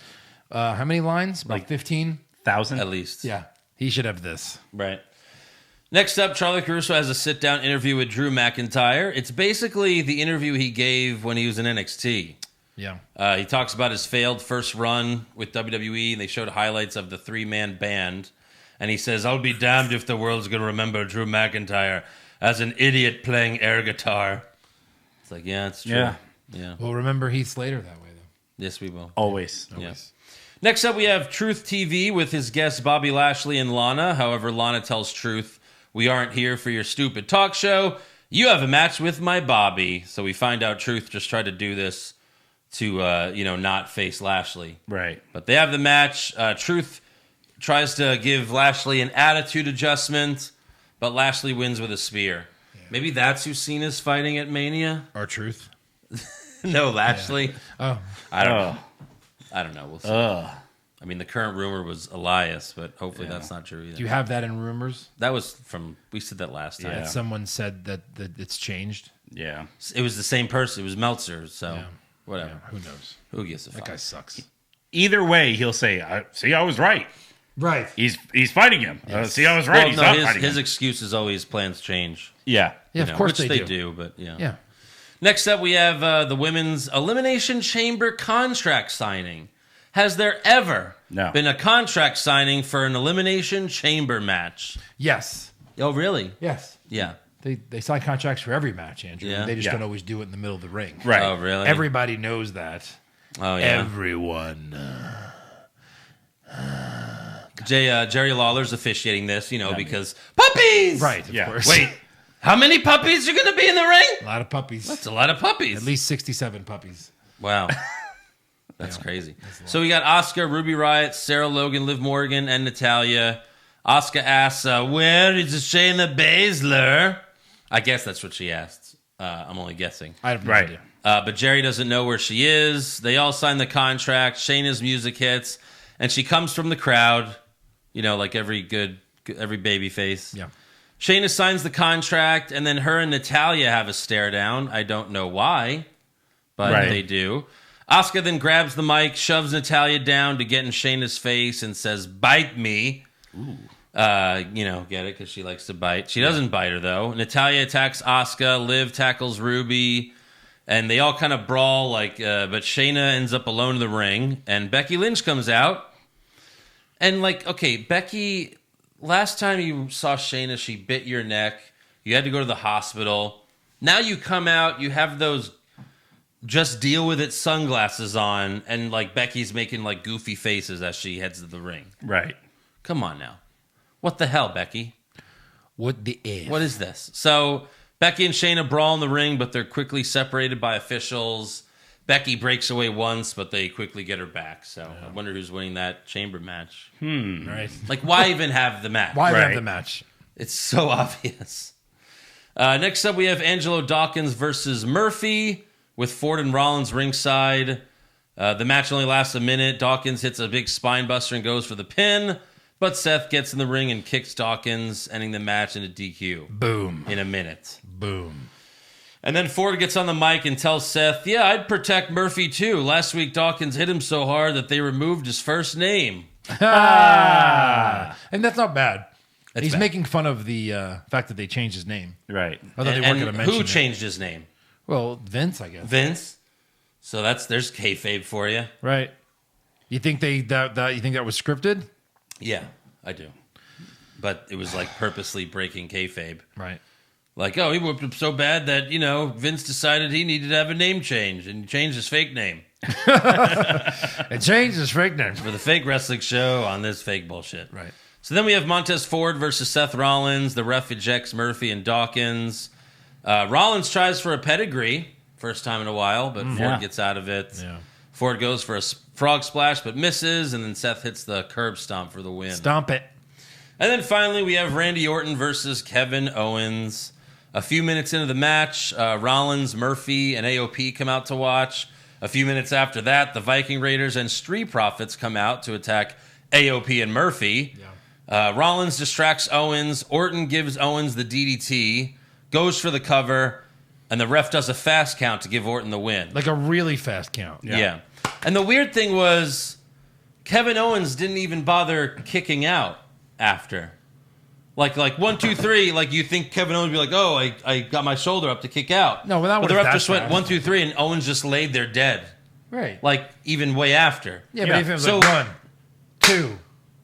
how many lines? About 15? 1,000? At least. Yeah. He should have this. Right. Next up, Charlie Caruso has a sit-down interview with Drew McIntyre. It's basically the interview he gave when he was in NXT. Yeah. He talks about his failed first run with WWE, and they showed highlights of the 3-man band. And he says, I'll be damned if the world's going to remember Drew McIntyre as an idiot playing air guitar. It's like, yeah, it's true. Yeah. Well, remember Heath Slater that way, though. Yes, we will. Always. Yeah. Next up, we have Truth TV with his guests Bobby Lashley and Lana. However, Lana tells Truth, we aren't here for your stupid talk show. You have a match with my Bobby. So we find out Truth just tried to do this to, not face Lashley. Right. But they have the match. Truth tries to give Lashley an attitude adjustment, but Lashley wins with a spear. Yeah. Maybe that's who Cena's fighting at Mania? Our Truth. No, Lashley. Oh. I don't know. We'll see. I mean, the current rumor was Elias, but hopefully that's not true either. Do you have that in rumors? That was we said that last time. Yeah. That someone said that it's changed? Yeah. It was the same person. It was Meltzer, so whatever. Yeah, who knows? Who gives a fuck? That guy sucks. Either way, he'll say, I was right. Right. He's fighting him. See, I was right. Well, He's no, not fighting his him. excuse is always plans change. Yeah. Yeah, You know, of course which they they do. but yeah. Yeah. Next up, we have the Women's Elimination Chamber contract signing. Has there ever No. been a contract signing for an Elimination Chamber match? Yes. Oh, really? Yes. Yeah. They sign contracts for every match, Andrew. Yeah. They just Yeah. don't always do it in the middle of the ring. Right. Oh, really? Everybody knows that. Oh, yeah. Everyone. Jerry Lawler's officiating this, because puppies! Right, of Yeah. course. Wait, how many puppies are going to be in the ring? A lot of puppies. That's a lot of puppies. At least 67 puppies. Wow. That's crazy. So we got Asuka, Ruby Riott, Sarah Logan, Liv Morgan, and Natalya. Asuka asks, where is Shayna Baszler? I guess that's what she asked. I'm only guessing. I have no Right. idea. But Jerry doesn't know where she is. They all sign the contract. Shayna's music hits, and she comes from the crowd, like every baby face. Yeah. Shayna signs the contract, and then her and Natalya have a stare down. I don't know why, but Right. they do. Asuka then grabs the mic, shoves Natalya down to get in Shayna's face, and says, bite me. Ooh. Get it? Because she likes to bite. She doesn't bite her, though. Natalya attacks Asuka. Liv tackles Ruby. And they all kind of brawl, but Shayna ends up alone in the ring. And Becky Lynch comes out. And, Becky, last time you saw Shayna, she bit your neck. You had to go to the hospital. Now you come out, you have those just deal with it sunglasses on. And, Becky's making, goofy faces as she heads to the ring. Right. Come on now. What the hell, Becky? What the F? What is this? So Becky and Shayna brawl in the ring, but they're quickly separated by officials. Becky breaks away once, but they quickly get her back. So I wonder who's winning that chamber match. Right. Why even have the match? Why have Right. the match? It's so obvious. Next up, we have Angelo Dawkins versus Murphy with Ford and Rollins ringside. The match only lasts a minute. Dawkins hits a big spine buster and goes for the pin. But Seth gets in the ring and kicks Dawkins, ending the match in a DQ. Boom. In a minute. Boom. And then Ford gets on the mic and tells Seth, yeah, I'd protect Murphy too. Last week, Dawkins hit him so hard that they removed his first name. And that's not bad. He's bad. making fun of the fact that they changed his name. Right. I thought they weren't And going to mention who it. changed his name? Well, Vince, I guess. Vince? So there's kayfabe for you. Right. You think that was scripted? Yeah, I do. But it was like purposely breaking kayfabe. Right. Like, oh, he whooped him so bad that, Vince decided he needed to have a name change and changed his fake name It changed his fake name. for the fake wrestling show on this fake bullshit. Right. So then we have Montez Ford versus Seth Rollins. The ref ejects Murphy and Dawkins. Rollins tries for a pedigree, first time in a while, but Ford gets out of it. Yeah. Ford goes for a frog splash, but misses, and then Seth hits the curb stomp for the win. Stomp it. And then finally, we have Randy Orton versus Kevin Owens. A few minutes into the match, Rollins, Murphy, and AOP come out to watch. A few minutes after that, the Viking Raiders and Street Profits come out to attack AOP and Murphy. Yeah. Rollins distracts Owens. Orton gives Owens the DDT, goes for the cover, and the ref does a fast count to give Orton the win. Like a really fast count. Yeah. And the weird thing was, Kevin Owens didn't even bother kicking out after. Like 1, 2, 3, like you think Kevin Owens would be like, oh, I got my shoulder up to kick out. No, well, that but the was ref that just went fast. 1, 2, 3, and Owens just laid there dead. Right. Like even way after. Yeah, but if it was So- like 1, 2,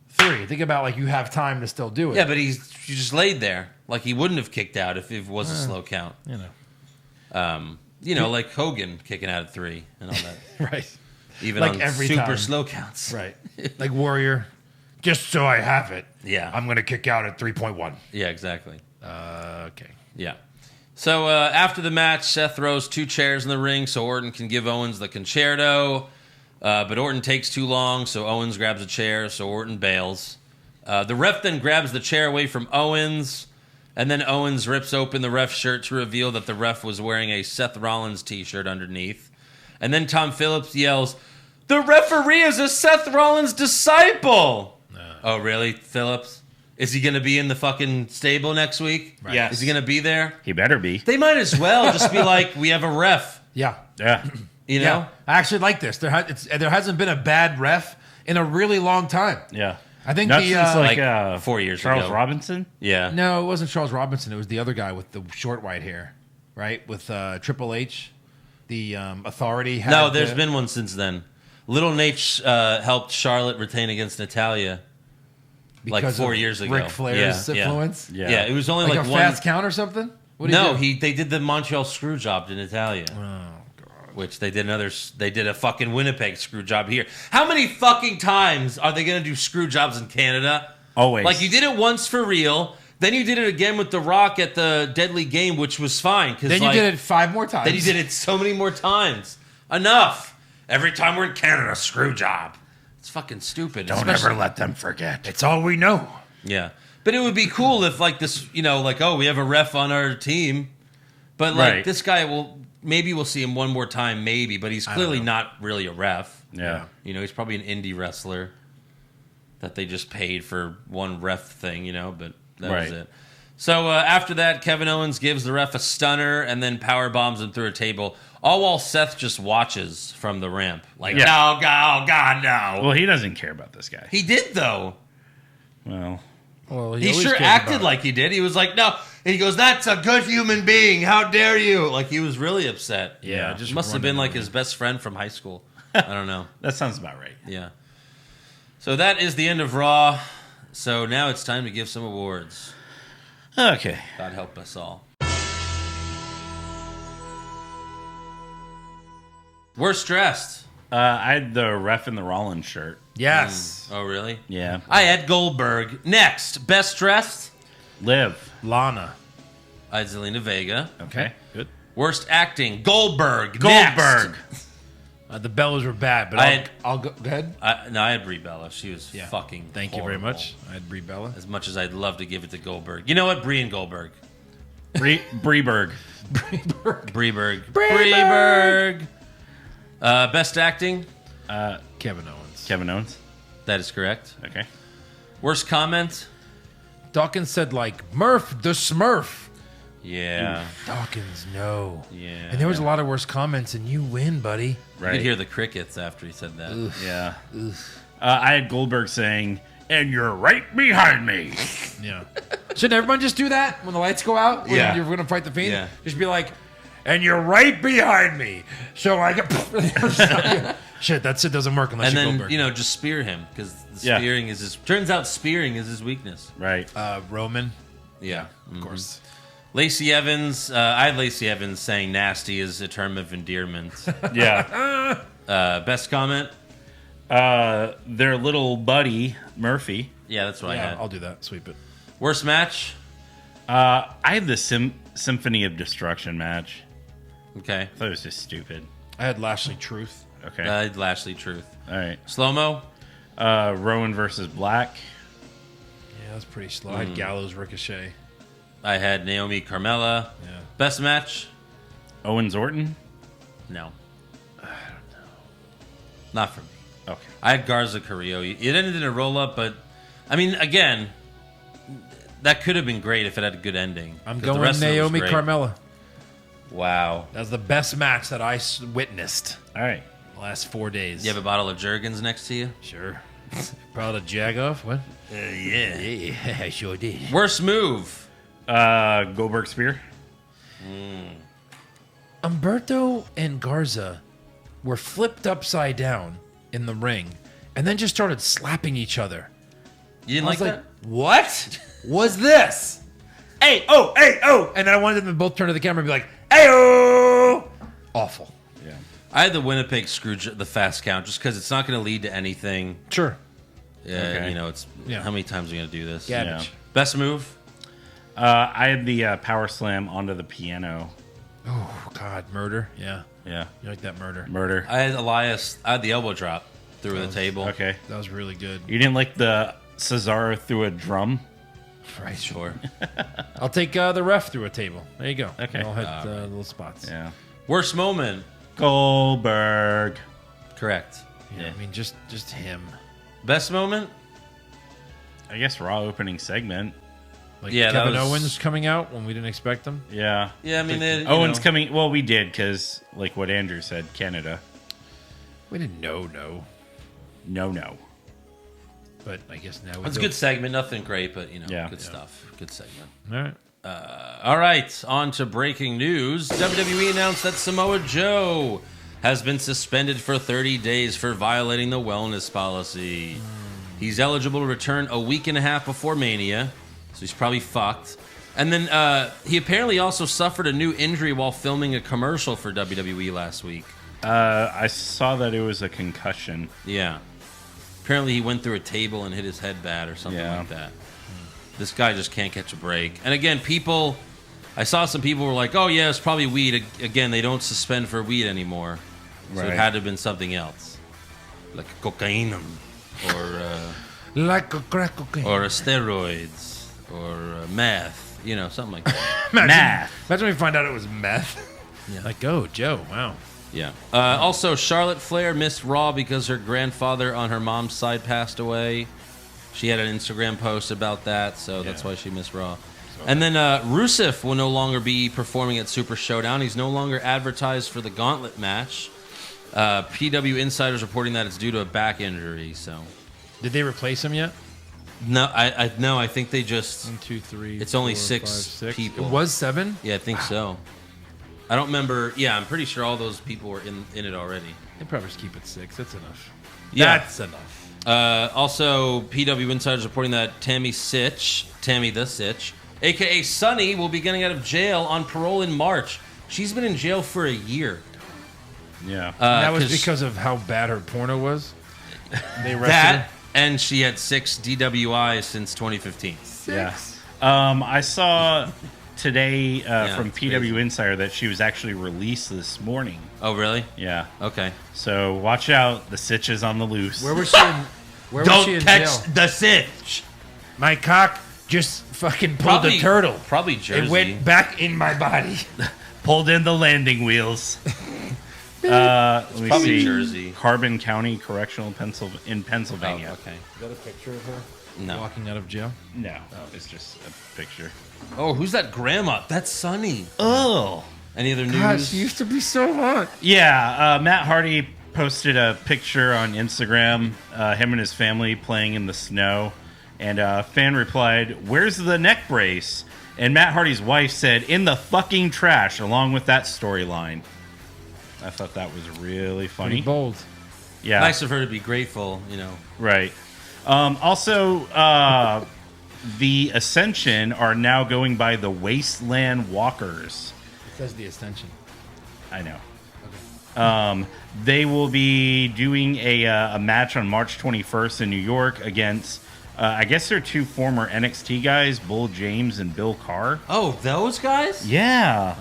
3, think about like you have time to still do it. Yeah, but he just laid there. Like he wouldn't have kicked out if it was a slow count. Like Hogan kicking out at 3 and all that. Right. Even Like on every super time. slow counts. Right. Like Warrior. Just so I have it. Yeah. I'm going to kick out at 3.1. Yeah, exactly. Okay. Yeah. So after the match, Seth throws 2 chairs in the ring so Orton can give Owens the concerto. But Orton takes too long, so Owens grabs a chair, so Orton bails. The ref then grabs the chair away from Owens, and then Owens rips open the ref's shirt to reveal that the ref was wearing a Seth Rollins t-shirt underneath. And then Tom Phillips yells, "The referee is a Seth Rollins disciple!" Oh, really, Phillips? Is he going to be in the fucking stable next week? Right. Yes. Is he going to be there? He better be. They might as well just be like, we have a ref, Yeah. Yeah. you know? Yeah. I actually like this. There hasn't been a bad ref in a really long time. Yeah. I think Not the, since like 4 years Charles ago. Robinson. Yeah. No, it wasn't Charles Robinson. It was the other guy with the short white hair, right? With Triple H, the Authority. Had No, there's been one since then. Little Nate helped Charlotte retain against Natalia like because 4 of years ago. Ric Flair's Yeah, yeah. influence. Yeah. Yeah, it was only Like like a one. fast count or something? What did No, he do? they did the Montreal screw job to Natalia. Oh, God. Which they did a fucking Winnipeg screw job here. How many fucking times are they going to do screw jobs in Canada? Always. Like you did it once for real, then you did it again with The Rock at the Deadly Game, which was fine. Then you did it 5 more times. Then you did it so many more times. Enough. Every time we're in Canada, screw job. It's fucking stupid. Don't especially- ever let them forget. It's all we know. Yeah. But it would be cool if like this, like, oh, we have a ref on our team. But like Right. this guy maybe we'll see him one more time, maybe, but he's clearly not really a ref. Yeah. He's probably an indie wrestler that they just paid for one ref thing, but that was Right. it. So after that, Kevin Owens gives the ref a stunner and then power bombs him through a table, all while Seth just watches from the ramp. Like, Yeah. no, God, no. Well, he doesn't care about this guy. He did, though. Well, Well, He always sure cares acted about it. like he did. He was like, no. And he goes, that's a good human being. How dare you? Like, he was really upset. Yeah, just Must have running been like over. his best friend from high school. I don't know. that sounds about right. Yeah. So that is the end of Raw. So now it's time to give some awards. Okay. God help us all. Worst dressed. I had the ref in the Rollins shirt. Yes. Oh, really? Yeah. I had Goldberg. Next, best dressed. Live. Lana. I had Zelina Vega. Okay. Good. Worst acting. Goldberg. Goldberg. Next. The Bellas were bad, but I I'll go ahead. I had Brie Bella. She was Yeah. fucking Thank you very horrible. much. I had Brie Bella. As much as I'd love to give it to Goldberg. You know what? Brie and Goldberg. Breberg. Breberg. Best acting? Kevin Owens. Kevin Owens. That is correct. Okay. Worst comment? Dawkins said like Murph the Smurf. Yeah. Dawkins, no. Yeah. And there was a lot of worse comments, and you win, buddy. You Right. could hear the crickets after he said that. Yeah. I had Goldberg saying, "And you're right behind me." Yeah. Shouldn't everyone just do that when the lights go out? When Yeah. you're going to fight the Fiend? Yeah. Just be like, and you're right behind me. So I get shit. That's it. Doesn't work unless And you then Goldberg. just spear him because Yeah. spearing is his. Turns out spearing is his weakness. Right. Roman, Yeah, of course. Lacey Evans. I had Lacey Evans saying "nasty" is a term of endearment. Yeah. Best comment. Their little buddy, Murphy. Yeah, that's what I Yeah, had. I'll do that. Sweep it. Worst match. I had the Symphony of Destruction match. Okay, I thought it was just stupid. I had Lashley Truth. Okay. I had Lashley Truth. All right. Slow mo. Rowan versus Black. Yeah, that's pretty slow. I had Gallows Ricochet. I had Naomi Carmella. Yeah. Best match. Owens Orton. No. I don't know. Not for me. Okay. I had Garza Carrillo. It ended in a roll up, but I mean, again, that could have been great if it had a good ending. I'm 'Cause the going rest of it was Naomi great. Carmella. Wow. That's the best match that I witnessed All right. the last 4 days. You have a bottle of Jergens next to you? Sure. Proud of Jag-Off? What? Yeah. Yeah, I sure did. Worst move. Goldberg Spear. Humberto and Garza were flipped upside down in the ring and then just started slapping each other. You didn't I like was that? what was this? Hey, oh. And then I wanted them to both turn to the camera and be like, hey, oh. Awful. Yeah. I had the Winnipeg Scrooge, the fast count, just because it's not going to lead to anything. Sure. Yeah, Okay. you know, it's Yeah. how many times are you going to do this? Garbage. Yeah. Best move. I had the power slam onto the piano. Oh, God. Murder. Yeah. Yeah. You like that murder. Murder. I had Elias. I had the elbow drop through the table. Okay. That was really good. You didn't like the Cesaro through a drum? Right. Sure. I'll take the ref through a table. There you go. Okay. I'll hit little spots. Yeah. Worst moment. Goldberg. Correct. Yeah, I mean, just him. Best moment. I guess Raw opening segment. Like Yeah, that Kevin was- Owens coming out when we didn't expect him. Yeah. Yeah, I mean, you Owens know. coming. Well, we did because, like what Andrew said, Canada. We didn't know, No. but I guess now we It's a do. good segment. Nothing great, but you know, Yeah. good stuff. Good segment. All right. All right, on to breaking news. WWE announced that Samoa Joe has been suspended for 30 days for violating the wellness policy. He's eligible to return a week and a half before Mania, so he's probably fucked. And then he apparently also suffered a new injury while filming a commercial for WWE last week. I saw that it was a concussion. Yeah. Apparently he went through a table and hit his head bad or something Yeah. like that. This guy just can't catch a break. And again, I saw some people were like, oh yeah, it's probably weed. Again, they don't suspend for weed anymore. So it Right. had to have been something else. Like cocaine or Like a crack cocaine. or steroids or meth, you know, something like that. Math. Imagine we find out it was meth. Yeah. Like, oh, Joe, wow. Yeah. Also, Charlotte Flair missed Raw because her grandfather on her mom's side passed away. She had an Instagram post about that, so that's why she missed Raw. And then Rusev will no longer be performing at Super Showdown. He's no longer advertised for the Gauntlet match. PW Insider's reporting that it's due to a back injury. So Did they replace him yet? no, I think they just 1, 2, 3. It's only 4, six 5, 6. people. It was 7? yeah, I think so. I don't remember. Yeah, I'm pretty sure all those people were in it already. They probably just keep it 6. That's enough. Yeah. That's enough. Also, PW Insider's reporting that Tammy the Sitch, a.k.a. Sunny, will be getting out of jail on parole in March. She's been in jail for a year. Yeah. That was 'cause because of how bad her porno was? They arrested that, her? and she had 6 DWIs since 2015. yeah. I saw today from it's PW crazy. Insider that she was actually released this morning. Oh, really? Yeah. Okay. So watch out. The Sitch is on the loose. Where was she in, where was she in jail? the Sitch. My cock just fucking pulled a turtle. Probably Jersey. It went back in my body. Pulled in the landing wheels. Let me probably see. Jersey. Carbon County Correctional in Oh, Pennsylvania. okay. Is that a picture of her No. walking out of jail? No, it's just a picture. Oh, who's that grandma? That's Sunny. Oh. Any other news? God, she used to be so hot. Yeah, Matt Hardy posted a picture on Instagram, him and his family playing in the snow, And a fan replied, "Where's the neck brace?" And Matt Hardy's wife said, "In the fucking trash," along with that storyline. I thought that was really funny. Pretty bold. Yeah. Nice of her to be grateful, you know. Right. Also, the Ascension are now going by the Wasteland Walkers. It says the Ascension. I know. They will be doing a match on March 21st in New York against, I guess they're two former NXT guys, Bull James and Bill Carr. Oh, those guys? Yeah.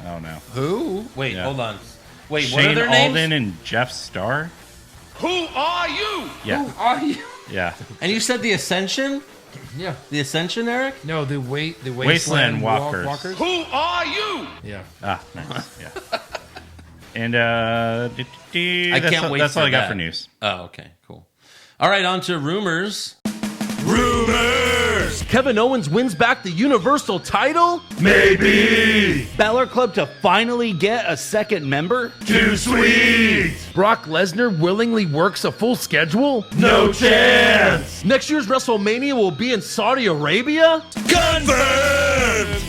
Oh, no. Who? Wait, Yeah. hold on. Wait, what are Shane their names? Alden and Jeff Starr. Who are you? Yeah. Who are you? Yeah. And you said the Ascension? Yeah. The Ascension, Eric? No, the Wasteland Walkers. Who are you? Yeah. Ah, nice. Yeah. And I can't wait that's for all I got that. for news. Oh, okay, cool. All right, on to rumors. Rumors! Kevin Owens wins back the Universal title? Maybe. Balor Club to finally get a second member? Too sweet. Brock Lesnar willingly works a full schedule? No chance. Next year's WrestleMania will be in Saudi Arabia? Confirmed.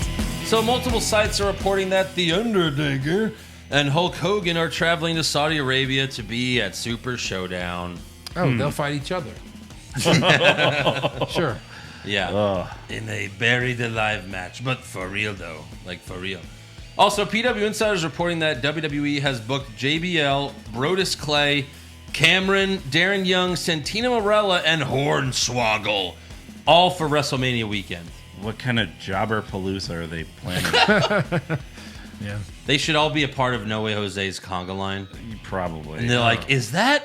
So multiple sites are reporting that The Undertaker and Hulk Hogan are traveling to Saudi Arabia to be at Super Showdown. Oh, they'll fight each other. Sure. Yeah. In a buried alive match, but for real though. Like for real. Also, PW Insider is reporting that WWE has booked JBL, Brodus Clay, Cameron, Darren Young, Santino Marella, and Hornswoggle, all for WrestleMania weekend. What kind of jobber palooza are they planning? Yeah. They should all be a part of No Way Jose's conga line. Probably. And they're like, is that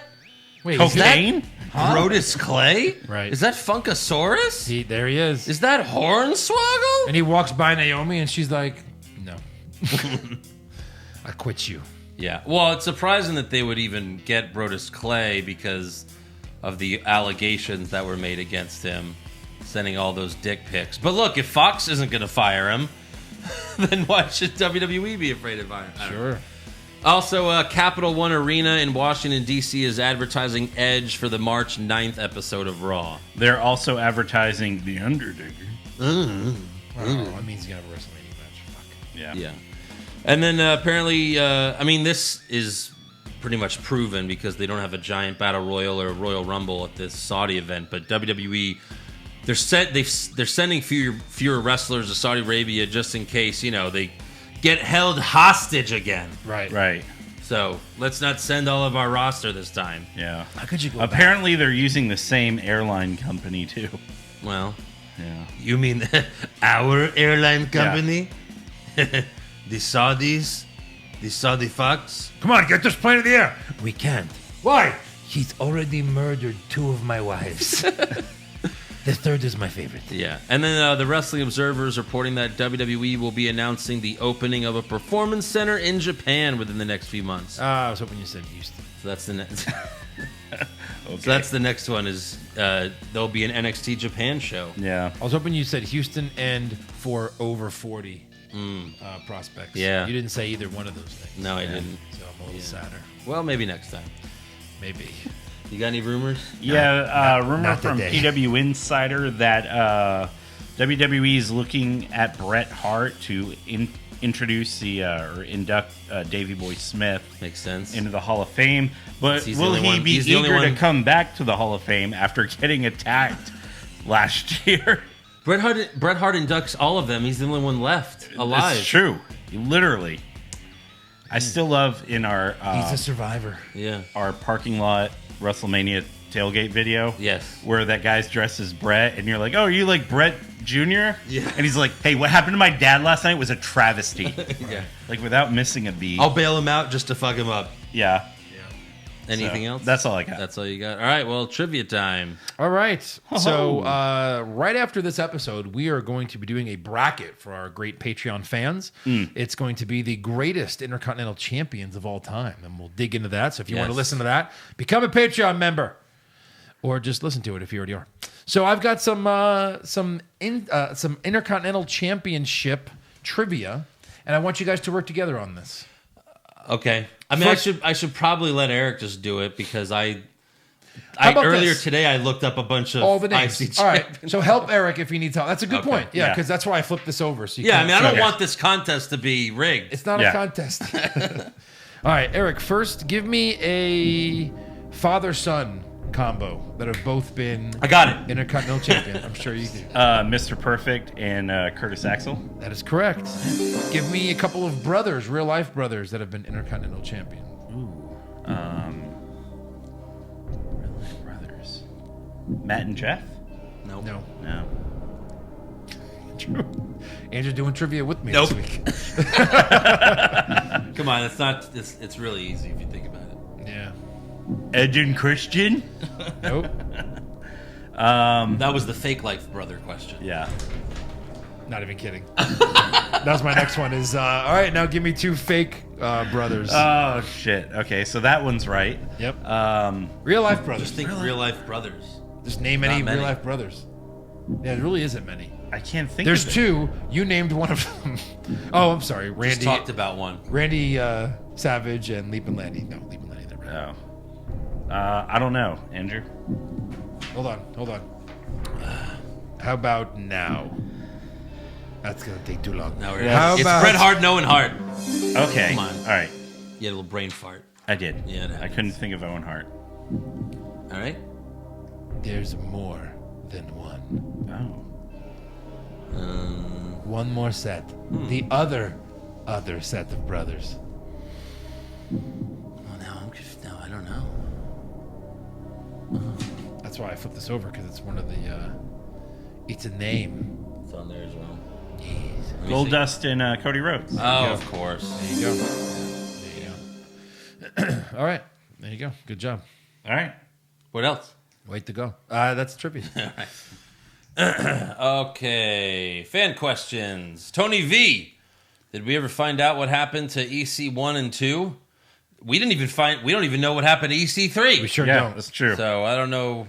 Wait, cocaine? Brodus Clay? Right. Is that Funkasaurus? there he is. Is that Hornswoggle? And he walks by Naomi and she's like, no. I quit you. Yeah. Well, it's surprising that they would even get Brodus Clay because of the allegations that were made against him, sending all those dick pics. But look, if Fox isn't going to fire him, then why should WWE be afraid of firing him? Sure. Also, Capital One Arena in Washington, D.C. is advertising Edge for the March 9th episode of Raw. They're also advertising The Undertaker. Oh, that means he's going to have a WrestleMania match. Fuck. Yeah. Yeah. And then apparently, I mean, this is pretty much proven because they don't have a giant battle royal or a Royal Rumble at this Saudi event. But WWE, they're sending fewer wrestlers to Saudi Arabia just in case, you know, they get held hostage again. Right. Right. So let's not send all of our roster this time. Yeah. How could you go Apparently, they're using the same airline company, too. Well, Yeah. you mean our airline company? The Saudis? The Saudi fucks? Come on, get this plane in the air. We can't. Why? He's already murdered 2 of my wives. The third is my favorite. Yeah. And then the Wrestling Observer is reporting that WWE will be announcing the opening of a performance center in Japan within the next few months. I was hoping you said Houston. So that's the next. Okay. So that's the next one. Is there'll be an NXT Japan show? Yeah. I was hoping you said Houston and for over 40 prospects. Yeah. You didn't say either one of those things. No, I didn't. So I'm a little sadder. Well, maybe next time. Maybe. You got any rumors? Yeah, rumor not from today. PW Insider that WWE is looking at Bret Hart to introduce or induct Davey Boy Smith Makes sense. into the Hall of Fame. But He's the will only he one- be he's the only eager to one- come back to the Hall of Fame after getting attacked last year? Bret Hart inducts all of them. He's the only one left alive. It's true. Literally. I still love in our He's a survivor. Yeah. our parking lot WrestleMania tailgate video. Yes. Where that guy's dressed as Brett, and you're like, oh, are you like Brett Jr.? Yeah. And he's like, hey, what happened to my dad last night was a travesty. Yeah. Like, without missing a beat. I'll bail him out just to fuck him up. Yeah. Anything So, else? that's all I got. That's all you got. All right. Well, trivia time. All right. So right after this episode, we are going to be doing a bracket for our great Patreon fans. It's going to be the greatest Intercontinental Champions of all time, and we'll dig into that. So if you want to Yes. listen to that, become a Patreon member, or just listen to it if you already are. So I've got some Intercontinental Championship trivia, and I want you guys to work together on this. Okay. I mean, I should probably let Eric just do it because I about Earlier this? today, I looked up a bunch of All the names. IC All right. champions. So help Eric if he needs help. That's a good Okay. point. Yeah, Yeah. because that's why I flipped this over. So you Yeah, I can't mean, I don't see it. want this contest to be rigged. It's not Yeah. a contest. All right, Eric. First, give me a father-son combo that have both been I got it. Intercontinental champion. I'm sure you do. Mr. Perfect and Curtis Axel. That is correct. Give me a couple of brothers, real-life brothers that have been Intercontinental champion. Real-life brothers. Matt and Jeff? Nope. No. No. Andrew's doing trivia with me Nope. this week. Come on, it's not. It's really easy if you think about it. Yeah. Edge and Christian? Nope. That was the fake life brother question. Yeah. Not even kidding. That's my next one. Is all right. Now give me two fake brothers. Oh, shit. Okay, so that one's right. Yep. Real life brothers. Just think real life brothers. Just name any Not many. real life brothers. Yeah, there really isn't many. I can't think There's of it. two. You named one of them. Oh, I'm sorry. Just Randy. talked about one. Randy Savage and Leap and Landy. No, Leap and Landy. They're right. Oh. I don't know, Andrew. Hold on. How about now? That's gonna take too long. No, How it's about- Bret Hart, no and Hart. Okay. Come on. All right. You had a little brain fart. I did. Yeah, it I happens. couldn't think of Owen Hart. All right. There's more than one. Oh. One more set. The other set of brothers. Oh, now I'm confused. No, I don't know. That's why I flipped this over because it's one of the. It's a name. It's on there as well. Yes. Let me see. Goldust and Cody Rhodes. Oh, of course. There you go. There you go. All right. There you go. Good job. All right. What else? Wait to go. That's trivia. Okay. Fan questions. Tony V. Did we ever find out what happened to EC1 and 2? We don't even know what happened to EC3. We sure Yeah, don't. that's true. So I don't know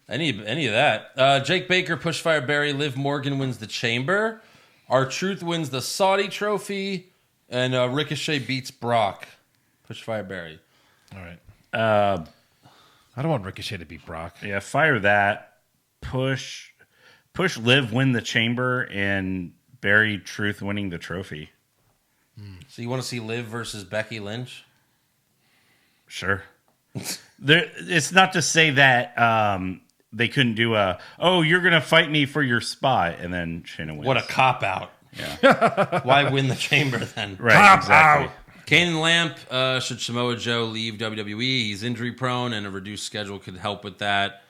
any of that. Jake Baker, Pushfire Barry, Liv Morgan wins the Chamber. R-Truth wins the Saudi Trophy, and Ricochet beats Brock. Pushfire Barry. All right. Uh, I don't want Ricochet to beat Brock. yeah, fire that. Push Liv win the chamber and Barry Truth winning the trophy. So you want to see Liv versus Becky Lynch? Sure. It's not to say that they couldn't do you're going to fight me for your spot, and then Shayna wins. What a cop out. Yeah. Why win the Chamber then? Right, exactly. Kane and Lamp, should Samoa Joe leave WWE? He's injury prone, and a reduced schedule could help with that.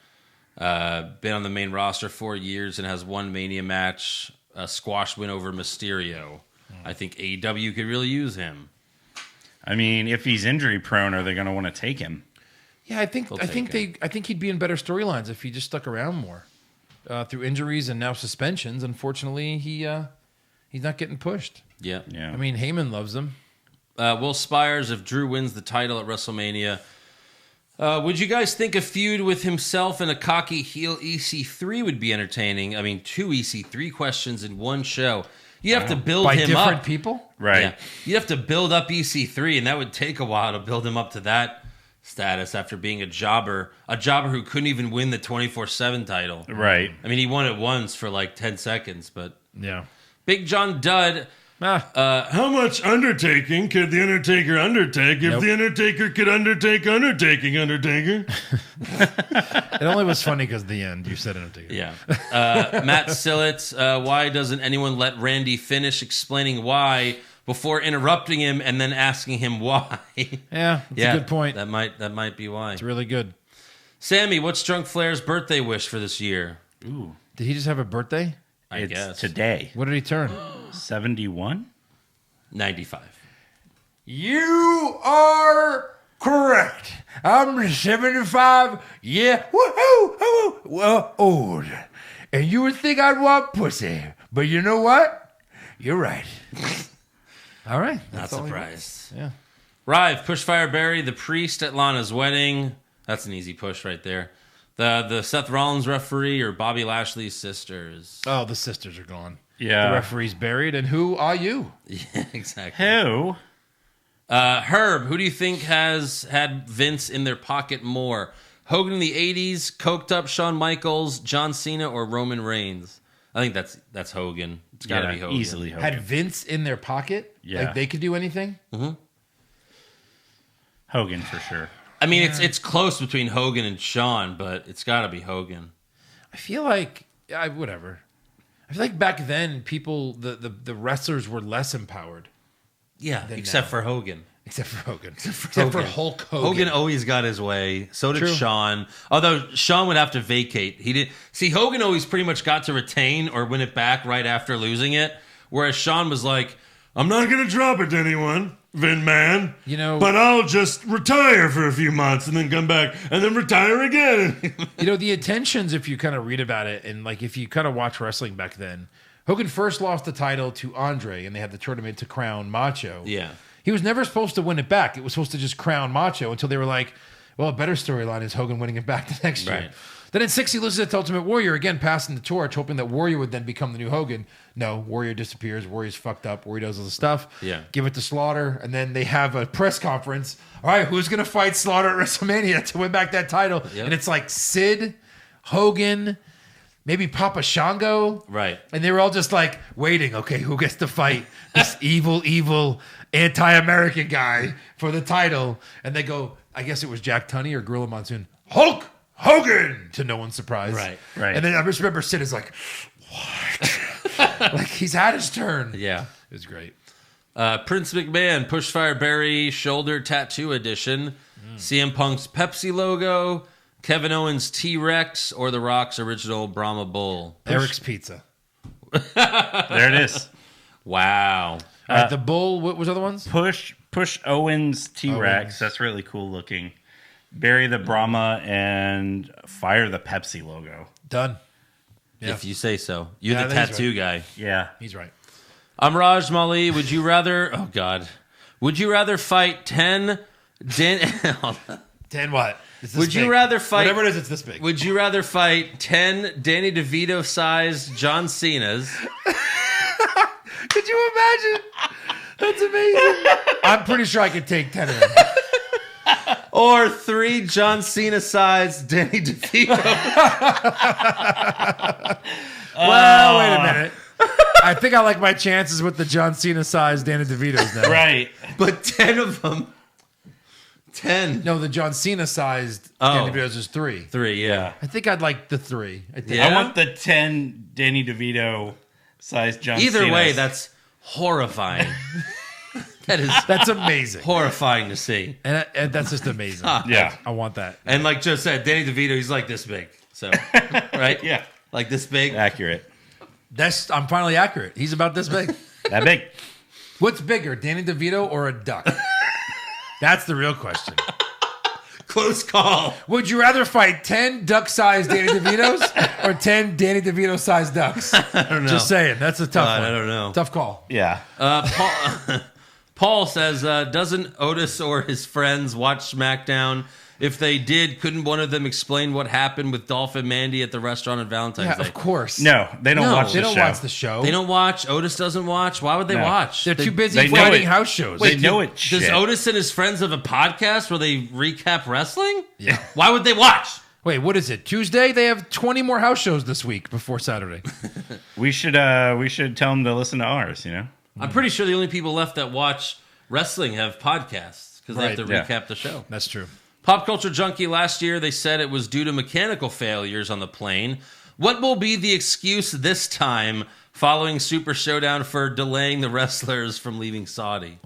Been on the main roster 4 years and has one Mania match, a squash win over Mysterio. I think AEW could really use him. I mean, if he's injury prone, are they going to want to take him? Yeah, I think They'll I think take I think he'd be in better storylines if he just stuck around more. Through injuries and now suspensions, unfortunately, he's not getting pushed. Yeah. Yeah. I mean, Heyman loves him. Will Spires, if Drew wins the title at WrestleMania, would you guys think a feud with himself and a cocky heel EC3 would be entertaining? I mean, 2 EC3 questions in one show. You have to build By him different up. people? Right. Yeah. You'd have to build up EC3, and that would take a while to build him up to that status after being a jobber who couldn't even win the 24/7 title. Right. I mean, he won it once for like 10 seconds, but Yeah. Big John Dud. How much undertaking could the Undertaker undertake if Nope. the Undertaker could undertake undertaking Undertaker? It only was funny because the end. You said Undertaker. Yeah. Matt Sillett, why doesn't anyone let Randy finish explaining why before interrupting him and then asking him why? Yeah, that's a good point. That might be why. It's really good. Sammy, what's Drunk Flair's birthday wish for this year? Did he just have a birthday? I It's guess. today. What did he turn? 71? 95. You are correct. I'm 75. Yeah, woohoo, well, old. And you would think I'd want pussy, but you know what? You're right. All right. Not that's all he surprised. wants. Yeah. Rive, Pushfire Barry, the priest at Lana's wedding. That's an easy push right there. The Seth Rollins referee or Bobby Lashley's sisters. Oh, the sisters are gone. Yeah. The referee's buried, and who are you? Yeah, exactly. Who? Herb, who do you think has had Vince in their pocket more? Hogan in the 80s, coked up Shawn Michaels, John Cena, or Roman Reigns? I think that's Hogan. It's got to be Hogan. Easily Hogan. Had Vince in their pocket? Yeah. Like they could do anything? Hogan for sure. I mean, it's close between Hogan and Shawn, but it's got to be Hogan. I feel like whatever. I feel like back then people the wrestlers were less empowered. Yeah, Then except now. for Hogan. Except for Hogan. Except for Hulk Hogan. Hogan always got his way. So did True. Shawn. Although Shawn would have to vacate. He did. See, Hogan always pretty much got to retain or win it back right after losing it. Whereas Shawn was like, I'm not going to drop it to anyone, Vin Man. You know- but I'll just retire for a few months and then come back and then retire again. You know, the intentions, if you kind of read about it and like if you kind of watch wrestling back then, Hogan first lost the title to Andre and they had the tournament to crown Macho. Yeah. He was never supposed to win it back. It was supposed to just crown Macho until they were like, well, a better storyline is Hogan winning it back the next year. Right. Then in 6, he loses to Ultimate Warrior, again passing the torch, hoping that Warrior would then become the new Hogan. No, Warrior disappears. Warrior's fucked up. Warrior does all the stuff. Yeah. Give it to Slaughter. And then they have a press conference. All right, who's going to fight Slaughter at WrestleMania to win back that title? Yep. And it's like Sid, Hogan, maybe Papa Shango. Right. And they were all just like waiting. Okay, who gets to fight this evil anti-American guy for the title? And they go, I guess it was Jack Tunney or Gorilla Monsoon. Hulk Hogan, to no one's surprise. Right. Right. And then I just remember Sid is like, what? Like he's had his turn. Yeah. It was great. Prince McMahon, Pushfire Barry shoulder tattoo edition. CM Punk's Pepsi logo. Kevin Owens T-Rex or The Rock's original Brahma Bull. Eric's Pizza. There it is. Wow. All right, the bull. What was the other ones? Push Owens T-Rex. Owens. That's really cool looking. Bury the Brahma and fire the Pepsi logo. Done. Yeah. If you say so. You're Yeah, the that is tattoo right. guy. Yeah. He's right. I'm Raj Mali. Would you rather... Oh, God. Would you rather fight 10... 10 what? It's this Would you big. rather fight... Whatever it is, it's this big. Would you rather fight 10 Danny DeVito-sized John Cenas Could you imagine? That's amazing. I'm pretty sure I could take 10 of them. or 3 John Cena-sized Danny DeVito? Well, wait a minute. I think I like my chances with the John Cena-sized Danny DeVitos now. Right. But 10 of them. 10. No, the John Cena-sized Oh. Danny DeVitos is 3. 3, yeah. I think I'd like the 3. I think. Yeah? I want the 10 Danny DeVito sized John Either Cena's. way, that's horrifying. That is That's amazing. horrifying to see. And that's just amazing. Yeah. I want that. And like Joe said, Danny DeVito, he's like this big. So, right? Yeah. Like this big. Accurate. I'm finally accurate. He's about this big. That big. What's bigger, Danny DeVito or a duck? That's the real question. Close call. Would you rather fight 10 duck-sized Danny DeVitos or 10 Danny DeVito-sized ducks? I don't know. Just saying. That's a tough God, one. I don't know. Tough call. Yeah. Paul says, doesn't Otis or his friends watch SmackDown? If they did, couldn't one of them explain what happened with Dolph and Mandy at the restaurant on Valentine's Yeah, Day? of course. No, they don't No, watch They the don't show. watch the show. They don't watch. Otis doesn't watch. Why would they No. watch? They're too busy they know fighting it. house shows. They know it. Does Shit. Otis and his friends have a podcast where they recap wrestling? Yeah. Why would they watch? Wait, what is it? Tuesday? They have 20 more house shows this week before Saturday. We should tell them to listen to ours. You know. I'm pretty sure the only people left that watch wrestling have podcasts because they have to Right, recap the show. That's true. Pop Culture Junkie last year, they said it was due to mechanical failures on the plane. What will be the excuse this time following Super Showdown for delaying the wrestlers from leaving Saudi?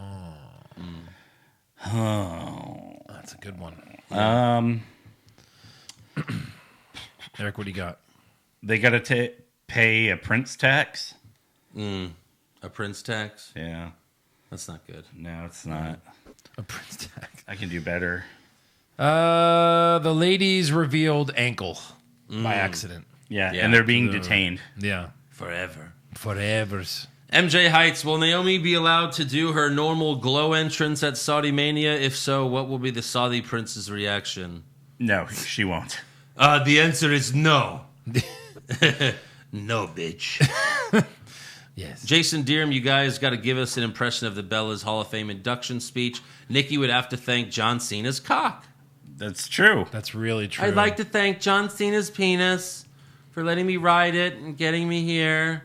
That's a good one. Eric, what do you got? They got to pay a Prince tax. A Prince tax? Yeah. That's not good. No, it's not. A Prince tag. I can do better. The ladies revealed ankle by accident. Yeah, Yeah. and they're being detained. Yeah. Forever. Forevers. MJ Heights, will Naomi be allowed to do her normal glow entrance at Saudi Mania? If so, what will be the Saudi prince's reaction? No, she won't. The answer is no. No, bitch. Yes. Jason Deerham, you guys got to give us an impression of the Bella's Hall of Fame induction speech. Nikki would have to thank John Cena's cock. That's true. That's really true. I'd like to thank John Cena's penis for letting me ride it and getting me here.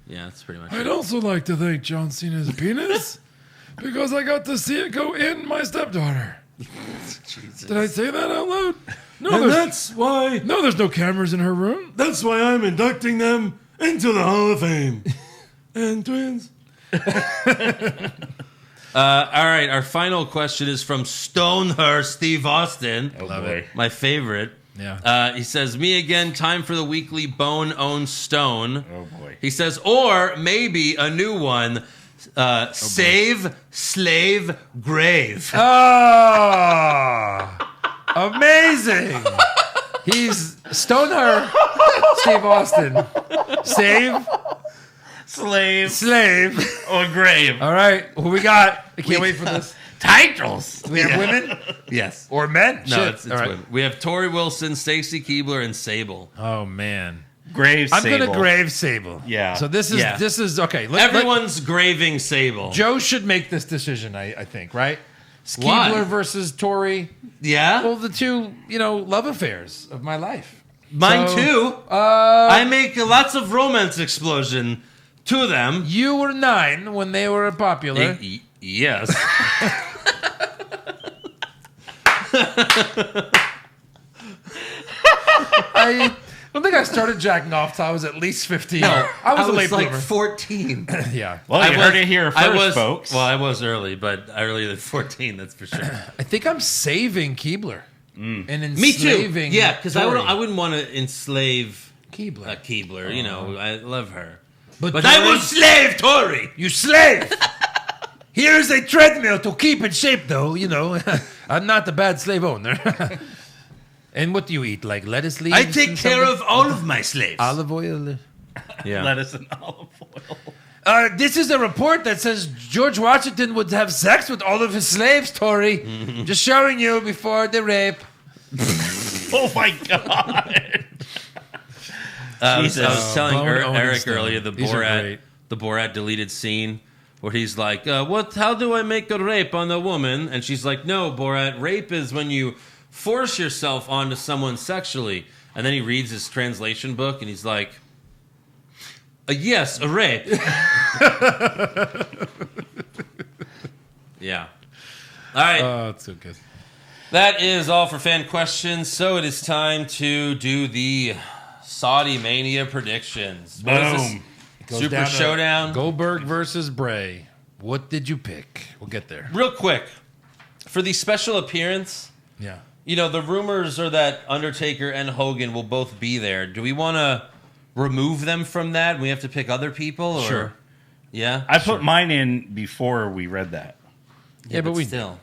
Yeah, that's pretty much it. I'd also like to thank John Cena's penis because I got to see it go in my stepdaughter. Did I say that out loud? No, That's why there's no cameras in her room. I'm inducting them into the Hall of Fame. And twins. All right, our final question is from Stonehurst Steve Austin. Oh, Love boy. it. My favorite. Yeah. He says, me again, time for the weekly Bone Own Stone. Oh, boy. He says, or maybe a new one, Save, Slave, Grave. Ah, amazing. He's Stoner, Steve Austin. Save, slave. Or grave. All right, who we got? I can't wait for this. Titles. Do we have women Yes. or men? No, Shit. it's All right. women. We have Tori Wilson, Stacy Keebler, and Sable. Oh man. Grave I'm Sable. gonna grave Sable. Yeah. So this is okay. Everyone's graving Sable. Joe should make this decision. I think right. Why? Keebler versus Tori. Yeah? Well, the two love affairs of my life. Mine So, too. I make lots of romance explosion to them. You were 9 when they were popular. Yes. I don't think I started jacking off till I was at least 15. I was a late like bloomer. 14. Yeah. Well, you heard it here first, I folks. Well, I was early, but earlier than 14, that's for sure. I think I'm saving Keebler. And Me too. enslaving Yeah, because Tori. I wouldn't want to enslave Keebler. Keebler. You know, I love her. But But I will slave Tori. You slave! Here's a treadmill to keep in shape, though. I'm not the bad slave owner. And what do you eat? Like lettuce leaves? I take and care something? of all of my slaves. Olive oil. Yeah. Lettuce and olive oil. This is a report that says George Washington would have sex with all of his slaves, Tori. Just showing you before the rape. Oh, my God. I was telling Bone Owning Eric Stone. earlier These are great. the Borat deleted scene where he's like, "What? How do I make a rape on a woman?" And she's like, "No, Borat. Rape is when you force yourself onto someone sexually." And then he reads his translation book and he's like, "Yes, a rape." Yeah. All right. Oh, it's so good. That is all for fan questions. So it is time to do the Saudi Mania predictions. What is this? Boom. Goes Super down to Showdown. Goldberg versus Bray. What did you pick? We'll get there. Real quick, for the special appearance, Yeah. the rumors are that Undertaker and Hogan will both be there. Do we want to remove them from that? We have to pick other people? Or? Sure. Yeah? I put mine in before we read that. Yeah, but we- still.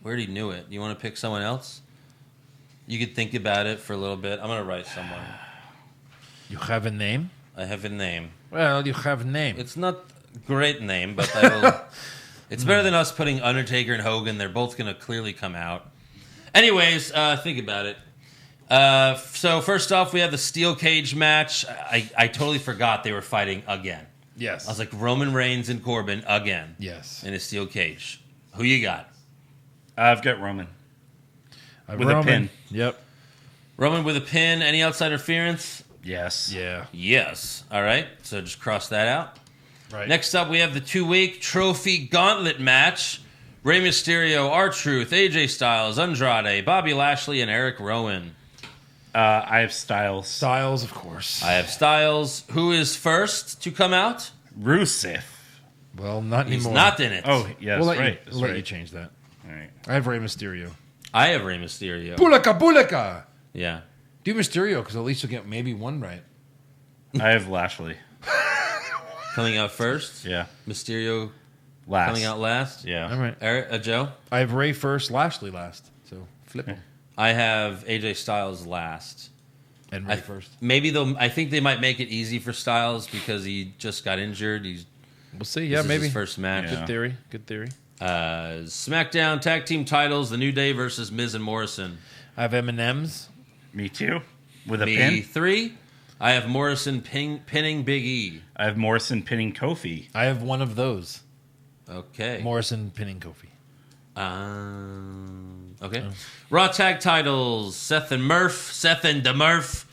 We already knew it. You want to pick someone else? You could think about it for a little bit. I'm going to write someone. You have a name? I have a name. Well, you have a name. It's not a great name, but I will. It's better than us putting Undertaker and Hogan. They're both going to clearly come out. Anyways, think about it. So first off, we have the steel cage match. I totally forgot they were fighting again. Yes. I was like Roman Reigns and Corbin again yes. in a steel cage. Who you got? I've got Roman. With Roman. a pin. Yep. Roman with a pin. Any outside interference? Yes. Yeah. Yes. All right. So just cross that out. Right. Next up, we have the 2-week trophy gauntlet match. Rey Mysterio, R-Truth, AJ Styles, Andrade, Bobby Lashley, and Eric Rowan. I have Styles. Styles, of course. I have Styles. Who is first to come out? Rusev. Well, not He's anymore. not in it. Oh, yes, We'll let right. you, That's we'll let right. you change that. All right. I have Rey Mysterio. I have Rey Mysterio. Bulaka, Bulaka. Yeah. Do Mysterio because at least you'll get maybe one right. I have Lashley. Coming out first. Yeah. Mysterio Last. coming out last. Yeah. All right. Eric, Joe? I have Ray first, Lashley last. So flip 'em. I have AJ Styles last. And Ray first. Maybe they'll. I think they might make it easy for Styles because he just got injured. We'll see. This Yeah, is maybe. his first match. Yeah. Good theory. Good theory. SmackDown Tag Team Titles: The New Day versus Miz and Morrison. I have M&M's. Me too. With a Me pin. 3. I have Morrison pinning Big E. I have Morrison pinning Kofi. I have one of those. Okay. Morrison pinning Kofi. Okay. Raw tag titles: Seth and the Murph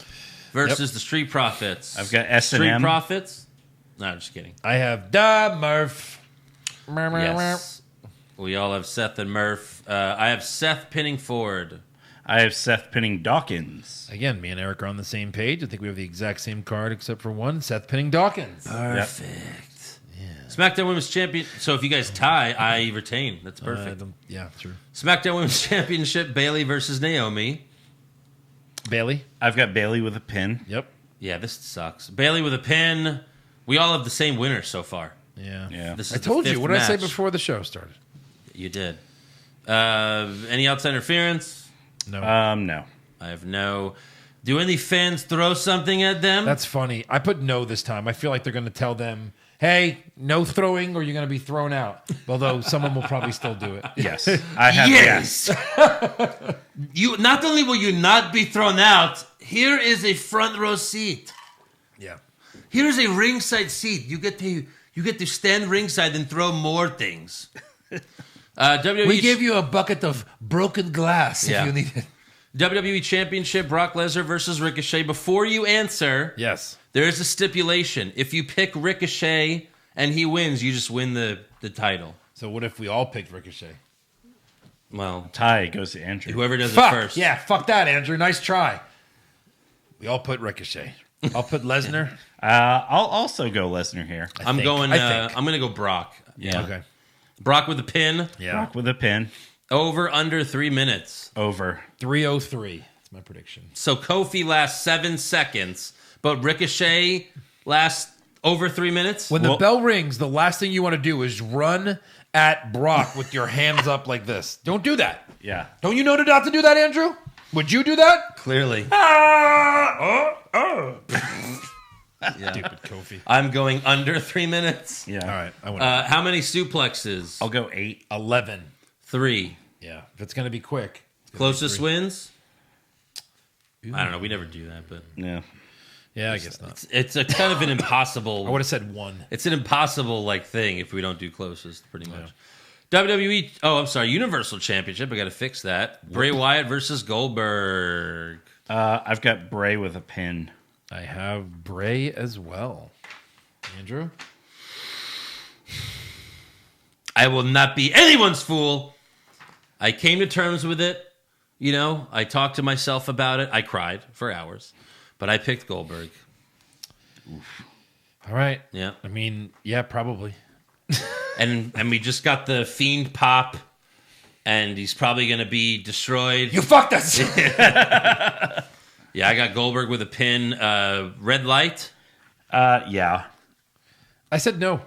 versus the Street Profits. I've got S&M. Street Profits. No, just kidding. I have Da Murph. Yes. We all have Seth and Murph. I have Seth pinning Ford. I have Seth pinning Dawkins. Again, me and Eric are on the same page. I think we have the exact same card except for one. Seth pinning Dawkins. Perfect. Yeah. SmackDown Women's Champion. So if you guys tie, I retain. That's perfect. Yeah, true. SmackDown Women's Championship: Bayley versus Naomi. Bailey. I've got Bailey with a pin. Yep. Yeah, this sucks. Bayley with a pin. We all have the same winner so far. Yeah. Yeah. This is I told the you. fifth What did I say match. before the show started? You did. Any outside interference? No. No. I have no. Do any fans throw something at them? That's funny. I put no this time. I feel like they're going to tell them, hey, no throwing or you're going to be thrown out. Although someone will probably still do it. Yes. I have yes. You not only will you not be thrown out. Here is a front row seat. Yeah. Here is a ringside seat. You get to stand ringside and throw more things. WWE We give you a bucket of broken glass Yeah. if you need it. WWE Championship: Brock Lesnar versus Ricochet. Before you answer, Yes. there is a stipulation. If you pick Ricochet and he wins, you just win the title. So what if we all picked Ricochet? Well, tie goes to Andrew. whoever does Fuck. it first. Yeah, fuck that, Andrew. Nice try. We all put Ricochet. I'll put Lesnar. I'll also go Lesnar here. I'm think. going. I think. I'm going to go Brock. Yeah. Okay. Brock with a pin. Yeah. Brock with a pin. Over under 3 minutes. Over. 303. That's my prediction. So Kofi lasts 7 seconds, but Ricochet lasts over 3 minutes. When the Well- bell rings, the last thing you want to do is run at Brock with your hands up like this. Don't do that. Yeah. Don't you know not to do that, Andrew? Would you do that? Clearly. Stupid Kofi. I'm going under 3 minutes. Yeah. All right. I want How many suplexes? I'll go 8. 11. 3. Yeah. If it's going to be quick. Closest wins? I don't know. We never do that, but Yeah. Yeah, I guess not. it's a kind of an I would impossible. have said 1. It's an impossible thing if we don't do closest, pretty much. WWE. Oh, I'm sorry. Universal Championship. I got to fix that. Bray Wyatt versus Goldberg. I've got Bray with a pin. I have Bray as well. Andrew? I will not be anyone's fool. I came to terms with it. You know, I talked to myself about it. I cried for hours, but I picked Goldberg. All right. Yeah. I mean, yeah, probably. And we just got the Fiend pop, and he's probably going to be destroyed. You fucked us. Yeah, I got Goldberg with a pin. Red light. Yeah. I said no.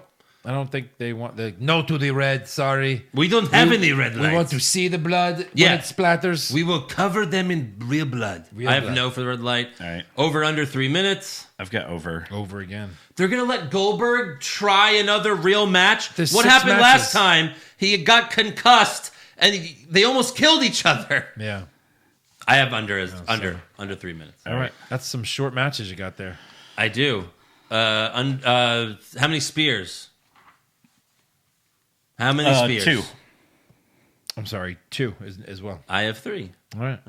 I don't think they want the no to the red. Sorry. We don't have any red lights. We want to see the blood Yeah. when it splatters. We will cover them in real blood. I have blood. no for the red light. All right. Over under 3 minutes. I've got over. Over again. They're going to let Goldberg try another real match. There's What 6 happened matches. last time? He got concussed and they almost killed each other. Yeah. I have under 3 minutes. All right. That's some short matches you got there. I do. How many spears? How many spears? 2. I'm sorry, 2 as well. I have 3. All right.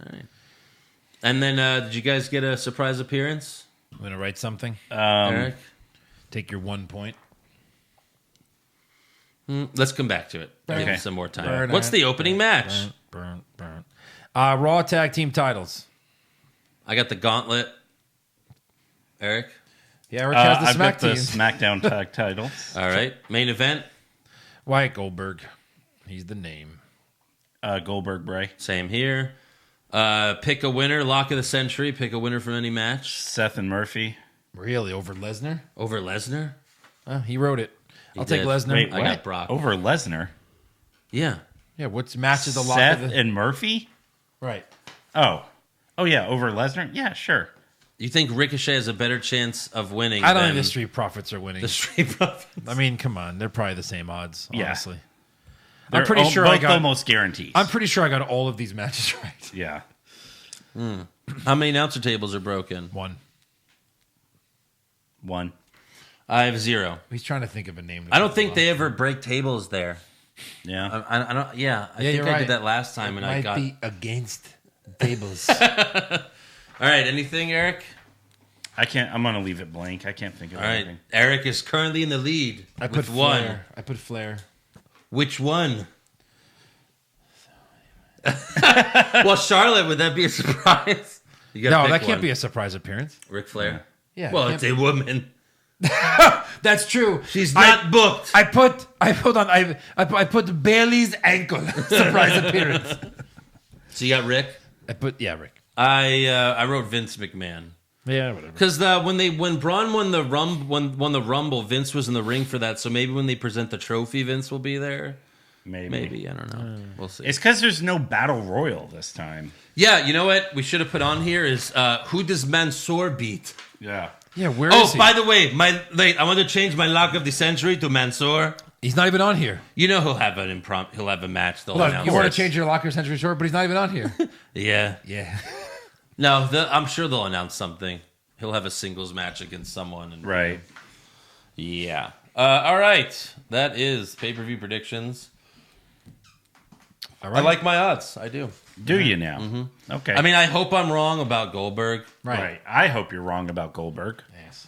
And then did you guys get a surprise appearance? I'm going to write something. Eric? Take your 1 point. Let's come back to it. Give Okay. it some more time. Burn What's it. the opening match? Burn. Raw tag team titles. I got the gauntlet. Eric? Yeah, Eric has the I've Smack got the team. SmackDown tag title. All right. Main event. Wyatt Goldberg. He's the name. Goldberg Bray. Same here. Pick a winner. Lock of the century. Pick a winner from any match. Seth and Murphy. Really, over Lesnar? Over Lesnar? He wrote it. I'll take did. Lesnar. Wait, I what? got Brock. Over Lesnar. Yeah. Yeah, what's match is the lock Seth of the... and Murphy? Right. Oh, yeah, over Lesnar? Yeah, sure. You think Ricochet has a better chance of winning I don't than think the Street Profits are winning. the Street Profits? I mean, come on. They're probably the same odds, Yeah. honestly. They're I'm pretty sure I both got... almost guarantees. I'm pretty sure I got all of these matches right. Yeah. How many announcer tables are broken? 1. 1. I have 0. He's trying to think of a name. I don't think they ever break tables there. Yeah. I don't. Yeah, I think you're I right. did that last time, and I Might got. be against tables. All right, anything, Eric? I can't. I'm gonna leave it blank. I can't think of All right, anything. Eric is currently in the lead. I put with one. Flair. I put Flair. Which one? Well, Charlotte, would that be a surprise? You gotta No, pick that can't one. be a surprise appearance. Ric Flair. Yeah. Well, it it's can't a woman. That's true. She's not booked. I put Bailey's ankle surprise appearance. So you got Rick. I put Rick. I wrote Vince McMahon. Yeah, whatever. Because when Braun won the Rumble, Vince was in the ring for that. So maybe when they present the trophy, Vince will be there. Maybe I don't know. We'll see. It's because there's no battle royal this time. Yeah, you know what we should have put on here is who does Mansoor beat? Yeah. Yeah, where Oh, is he? by the way, I want to change my lock of the century to Mansoor. He's not even on here. You know he'll have a match. They'll Hold on, announce you want it. to change your locker century short, but he's not even on here. Yeah. Yeah. No, I'm sure they'll announce something. He'll have a singles match against someone. And, Right. Yeah. All right. That is pay-per-view predictions. All I like my odds. I do. Do you now? Mm-hmm. Okay. I mean, I hope I'm wrong about Goldberg. right. I hope you're wrong about Goldberg. Yes.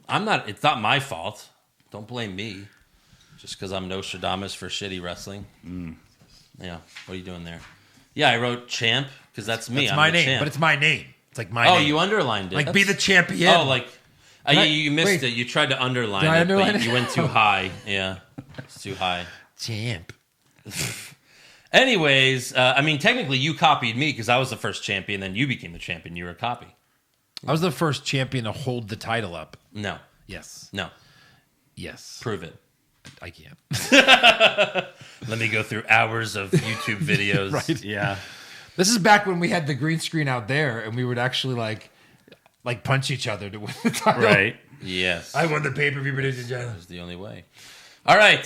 I'm not. It's not my fault. Don't blame me. Just because I'm Nostradamus for shitty wrestling. Yeah. What are you doing there? Yeah, I wrote champ because that's me. It's I'm my the name, champ. but it's my name. It's like my Oh, name. you underlined it. like be the champion. Oh, like you missed wait. it. You tried to underline Did I it, underline but it? you went too high. Yeah, it's too high. champ. Anyways, I mean, technically, you copied me because I was the first champion. Then you became the champion. You were a copy. I was the first champion to hold the title up. No, Yes. no, Yes. prove it. I can't. Let me go through hours of YouTube videos. Right. Yeah. This is back when we had the green screen out there, and we would actually like punch each other to win the title. Right. Yes, I won the pay-per-view prediction challenge. was the only way. All right,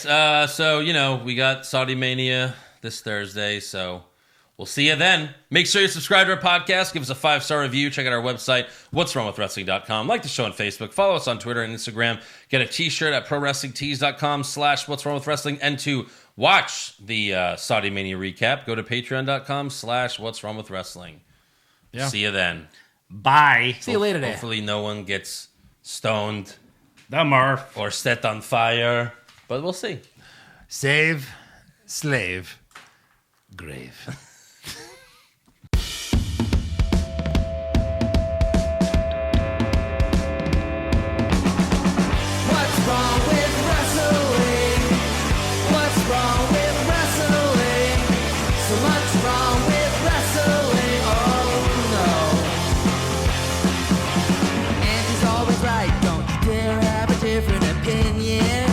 so we got Saudi Mania this Thursday, so we'll see you then. Make sure you subscribe to our podcast, give us a 5-star review, check out our website, what'swrongwithwrestling.com, like the show on Facebook, follow us on Twitter and Instagram, get a t-shirt at prowrestlingtees.com/what'swrongwithwrestling, and to watch the Saudi Mania recap, go to patreon.com/what'swrongwithwrestling. Yeah. See you then. Bye. See you later, Dan. Hopefully no one gets stoned The Murph. or set on fire, but we'll see. Save, slave, grave. What's wrong with wrestling? What's wrong with wrestling? So much wrong with wrestling. Oh no. And he's always right. Don't you dare have a different opinion.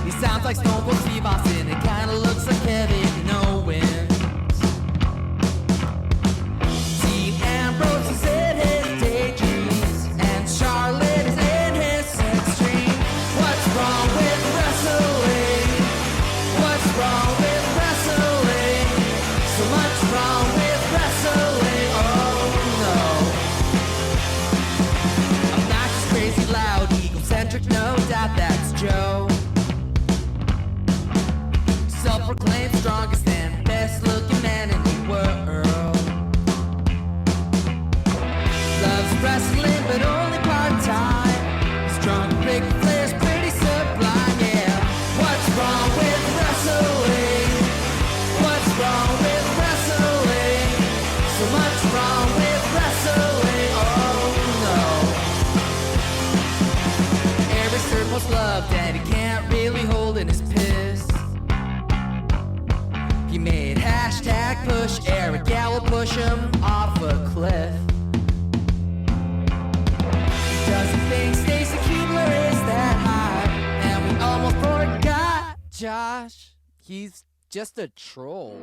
He sounds like Stone Cold Steve Austin. It kinda looks like Kevin Owens. Dean Ambrose is in his daydreams, and Charlotte is in his sex dream. What's wrong with wrestling? What's wrong with wrestling? So much wrong with wrestling. Oh no. Obnoxious, crazy, loud, egocentric, no doubt that's Joe. Self-proclaimed strongest and best-looking man in the world. Loves wrestling, but only part-time. Strong, big players, pretty sublime, yeah. What's wrong with wrestling? What's wrong with wrestling? So much wrong with wrestling, oh no. Eric's third most loved, and he can't really hold in his piss. He made hashtag push Eric, yeah, we'll push him off a cliff. Doesn't think Stacy Keebler is that high, and we almost forgot Josh. He's just a troll.